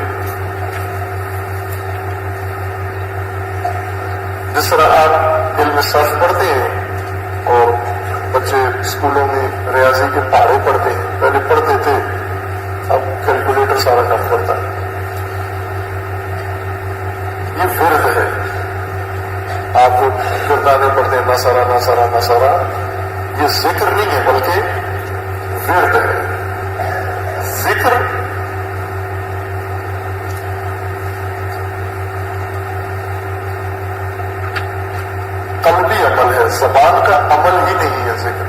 جس طرح آپ علم صرف پڑھتے ہیں اور بچے اسکولوں میں ریاضی کے پہاڑے پڑھتے ہیں، پہلے پڑھتے تھے، اب کیلکولیٹر سارا کام کرتا ہے. یہ ورد ہے. آپ جو گردانے پڑھتے ہیں ناسارا ناسارا ناسارا، یہ ذکر نہیں ہے بلکہ ورد ہے. ذکر قلبی عمل ہے، زبان کا عمل ہی نہیں ہے ذکر.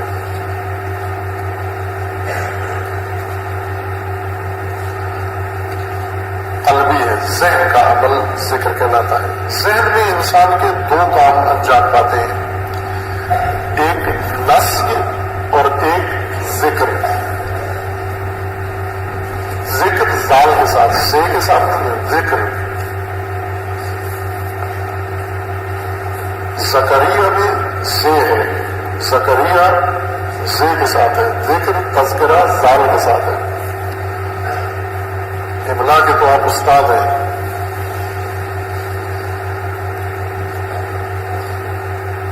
قلبی ہے، ذہن کا عمل ذکر کہلاتا ہے. ذہن میں انسان کے 2 کام انجام پاتے ہیں، ایک نسج اور ایک ذکر. ذکر زال کے ساتھ، سے کے ساتھ نہیں ہے. ذکر زکریا میں سے ہے، زکریا سے کے ساتھ ہے. ذکر تذکرہ زال کے ساتھ ہے. املا کے تو آپ استاد ہیں.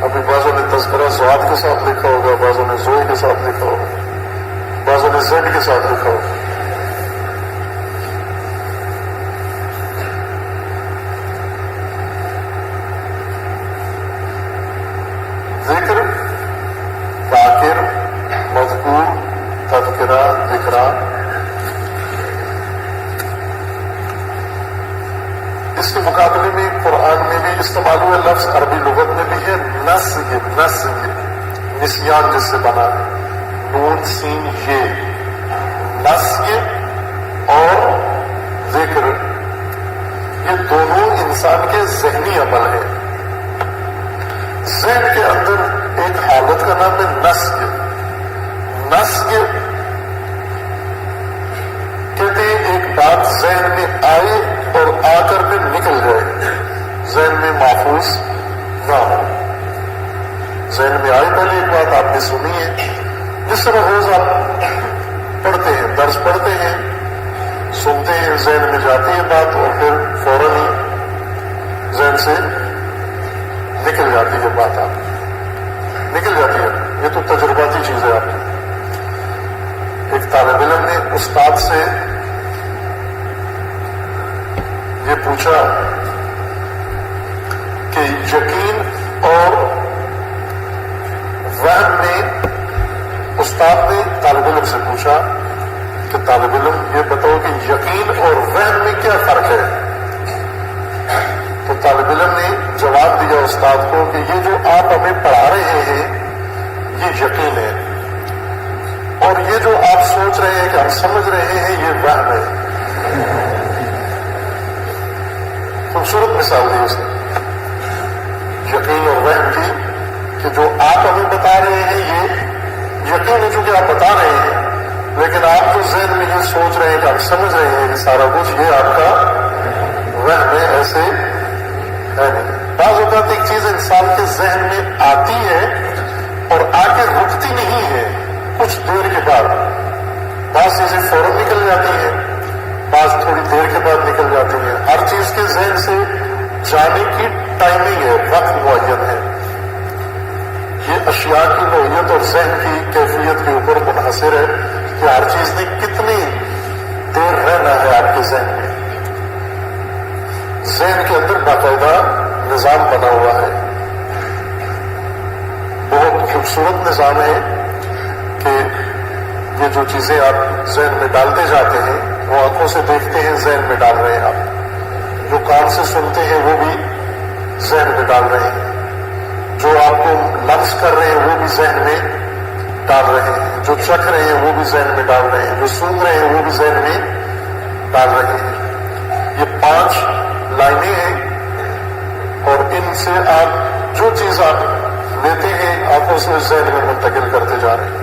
ابھی بعضوں نے تذکرہ زواد کے ساتھ لکھا ہوگا، بعضوں نے زوئے کے ساتھ لکھا ہوگا، بعضوں نے زیڈ کے ساتھ لکھا ہوگا. ذکر، ذاکر، مذکور، تذکرہ، ذکرہ. اس کے مقابلے میں قرآن میں بھی استعمال ہوئے لفظ عربی لغت میں بھی ہے نسج. نسج نسیان جس سے بنا ہے، نون سین یہ. نسج اور ذکر یہ دونوں انسان کے ذہنی عمل ہیں. ذہن کے اندر ایک حالت کا نام ہے نسج. نسج کہتے ہیں ایک بات ذہن میں آئے اور آ کر پھر نکل جائے، ذہن میں محفوظ نہ ہو. ذہن میں آئی پہلے ایک بات آپ نے سنی ہے، جس طرح روز آپ پڑھتے ہیں، درس پڑھتے ہیں، سنتے ہیں، ذہن میں جاتی ہے بات اور پھر فوراً ہی ذہن سے نکل جاتی ہے بات. آپ نکل جاتی ہے. یہ تو تجرباتی چیز ہے. آپ کی ایک طالب علم نے استاد سے یہ پوچھا کہ یقین اور وہم میں، استاد نے طالب علم سے پوچھا کہ طالب علم یہ بتاؤ کہ یقین اور وہم میں کیا فرق ہے. تو طالب علم نے جواب دیا استاد کو کہ یہ جو آپ ہمیں پڑھا رہے ہیں یہ یقین ہے، اور یہ جو آپ سوچ رہے ہیں کہ ہم سمجھ رہے ہیں یہ وہم ہے. خوبصورت مثال دی اس نے یقین اور وہم کی کہ جو آپ ہمیں بتا رہے ہیں یہ یقین ہے چونکہ آپ بتا رہے ہیں، لیکن آپ جو ذہن میں یہ سوچ رہے ہیں کہ آپ سمجھ رہے ہیں کہ سارا کچھ یہ آپ کا وہم ہے، ایسے ہے نہیں. بعض اوقات ایک چیز انسان کے ذہن میں آتی ہے اور آ کے رکتی نہیں ہے، کچھ دیر کے بعد. بعض چیزیں فوراً نکل جاتی ہیں، بعض تھوڑی دیر کے بعد نکل جاتی ہیں. ہر چیز کے ذہن سے جانے کی ٹائمنگ ہے، وقت معین ہے. یہ اشیاء کی نوعیت اور ذہن کی کیفیت کے اوپر منحصر ہے کہ ہر چیز نے کتنی دیر رہنا ہے آپ کے ذہن میں. ذہن کے اندر باقاعدہ نظام بنا ہوا ہے، بہت خوبصورت نظام ہے کہ یہ جو چیزیں آپ ذہن میں ڈالتے جاتے ہیں وہ آنکھوں سے دیکھتے ہیں، ذہن میں ڈال رہے ہیں آپ، جو کان سے سنتے ہیں وہ بھی ذہن میں ڈال رہے ہیں، جو آپ کو لمس کر رہے ہیں وہ بھی ذہن میں ڈال رہے ہیں، جو چکھ رہے ہیں وہ بھی ذہن میں ڈال رہے ہیں، جو سن رہے ہیں وہ بھی ذہن میں ڈال رہے ہیں۔ یہ 5 لائنیں ہیں اور ان سے آپ جو چیز آپ لیتے ہیں آنکھوں سے ذہن میں منتقل کرتے جا رہے ہیں۔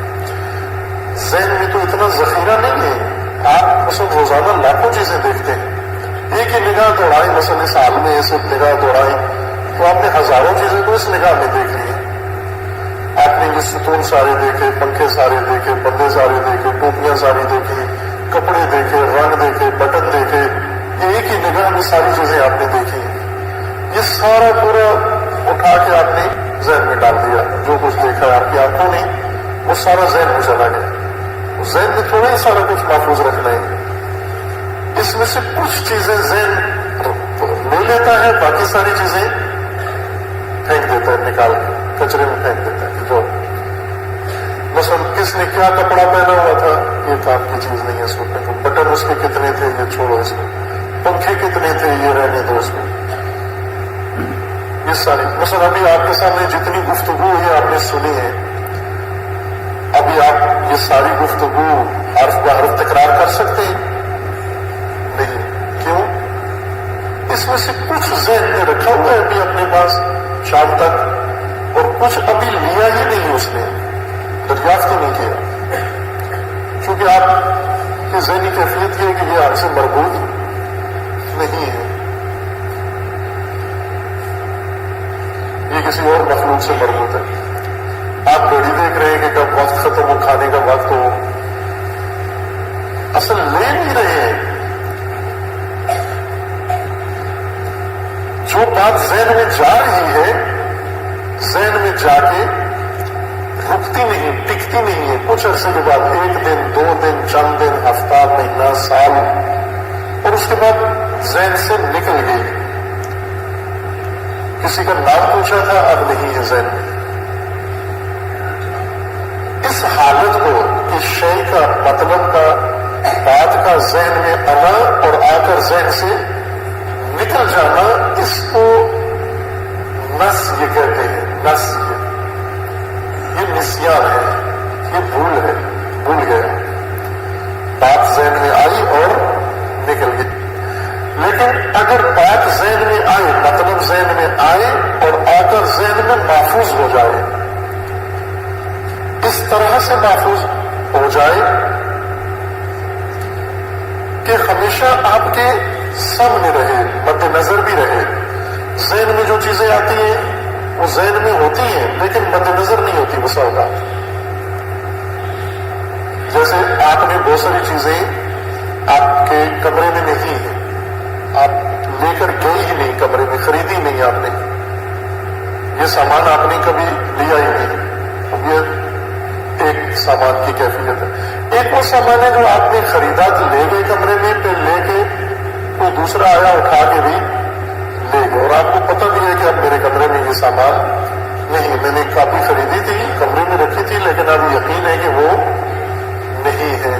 ذہن میں تو اتنا ذخیرہ نہیں ہے، آپ مثلا روزانہ لاکھوں چیزیں دیکھتے ہیں، ایک ہی نگاہ دوڑائی، مثلا اس حال میں ایسے نگاہ دوڑائی تو آپ نے ہزاروں چیزیں تو اس نگاہ میں دیکھ لی ہیں۔ آپ نے یہ ستون سارے دیکھے، پنکھے سارے دیکھے، بندے سارے دیکھے، ٹوپیاں ساری دیکھی، کپڑے دیکھے، رنگ دیکھے، بٹن دیکھے، یہ ایک ہی نگاہ میں ساری چیزیں آپ نے دیکھی ہیں۔ یہ سارا پورا اٹھا کے آپ نے ذہن میں ڈال دیا، جو کچھ دیکھا ہے آپ کی آنکھوں نے وہ سارا ذہن میں چلا گیا۔ ذہن میں تھوڑا ہی سارا کچھ محفوظ رکھنا ہے، اس میں سے کچھ چیزیں ذہن لے لیتا ہے، باقی ساری چیزیں پھینک دیتا ہے، نکال کے کچرے میں پھینک دیتا ہے۔ جو مثلا کس نے کیا کپڑا پہنا ہوا تھا یہ کام کی چیز نہیں ہے، اس میں بٹن اس کے کتنے تھے یہ چھوڑو، اس میں پنکھے کتنے تھے یہ رہنے دو، اس میں یہ ساری مثلا ابھی آپ کے سامنے جتنی گفتگو ہے آپ نے سنی ہے، ابھی آپ یہ ساری گفتگو حرف بہ حرف تکرار کر سکتے ہیں؟ نہیں۔ کیوں؟ اس میں سے کچھ ذہن میں رکھا ہوا ہے ابھی اپنے پاس شام تک، اور کچھ ابھی لیا ہی نہیں، اس نے دریافت ہی نہیں کیا، کیونکہ آپ کی ذہنی کیفیت یہ ہے کہ یہ آپ سے مربوط نہیں ہے، یہ کسی اور مخلوق سے مربوط ہے۔ آپ گھڑی دیکھ رہے ہیں کہ کب وقت ختم ہو، کھانے کا وقت ہو، اصل لے نہیں رہے ہیں۔ جو بات ذہن میں جا رہی ہے ذہن میں جا کے رکتی نہیں، ٹکتی نہیں ہے، کچھ عرصے کے بعد 1 دن 2 دن چند دن ہفتہ مہینہ سال، اور اس کے بعد ذہن سے نکل گئی۔ کسی کا نام پوچھا تھا اب نہیں ہے ذہن میں۔ اس حالت کو، اس شے کا مطلب کا بات کا ذہن میں آنا اور آ کر ذہن سے نکل جانا، اس کو نس یہ کہتے ہیں، نس یہ نسیان ہے، یہ بھول ہے، بھول گیا، بات ذہن میں آئی اور نکل گئی۔ لیکن اگر بات ذہن میں آئے، مطلب ذہن میں آئے اور آ کر ذہن میں محفوظ ہو جائے، اس طرح سے محفوظ ہو جائے کہ ہمیشہ آپ کے سامنے رہے، مد نظر بھی رہے۔ ذہن میں جو چیزیں آتی ہیں وہ ذہن میں ہوتی ہیں لیکن مد نظر نہیں ہوتی بسا اوقات۔ جیسے آپ نے بہت ساری چیزیں آپ کے کمرے میں نہیں ہیں، آپ لے کر گئے ہی نہیں، کمرے میں خریدی نہیں آپ نے، یہ سامان آپ نے کبھی لیا ہی نہیں، یہ ایک سامان کی کیفیت ہے۔ ایک وہ سامان ہے جو آپ نے خریدا تو لے گئے کمرے میں، پھر لے کے کوئی دوسرا آیا اٹھا کے بھی لے گئے، اور آپ کو پتہ بھی ہے کہ اب میرے کمرے میں یہ سامان نہیں، میں نے کاپی خریدی تھی کمرے میں رکھی تھی لیکن اب یقین ہے کہ وہ نہیں ہے۔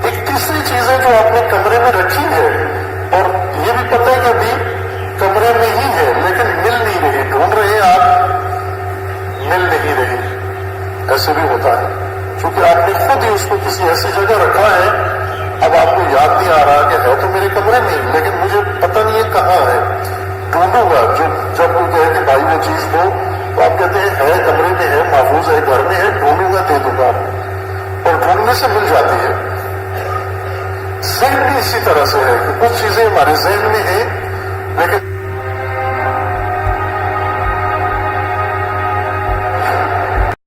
ایک تیسری چیز ہے جو آپ نے کمرے میں رکھی ہے اور یہ بھی پتہ ہے کہ ابھی کمرے میں ہی ہے لیکن مل نہیں رہی، ڈھونڈ رہے ہیں آپ، مل نہیں رہی۔ ایسے بھی ہوتا ہے، چونکہ آپ نے خود ہی اس کو کسی ایسی جگہ رکھا ہے، اب آپ کو یاد نہیں آ رہا کہ ہے تو میرے کمرے میں لیکن مجھے پتہ نہیں ہے کہاں ہے، ڈھونڈوں گا۔ جب کوئی کہے کہ بھائی وہ چیز دو تو آپ کہتے ہیں ہے کمرے میں ہے، محفوظ ہے، گھر میں ہے، ڈھونڈوں گا دے دوں گا، اور ڈھونڈنے سے مل جاتی ہے۔ ذہن بھی اسی طرح سے ہے کہ کچھ چیزیں ہمارے ذہن میں ہیں لیکن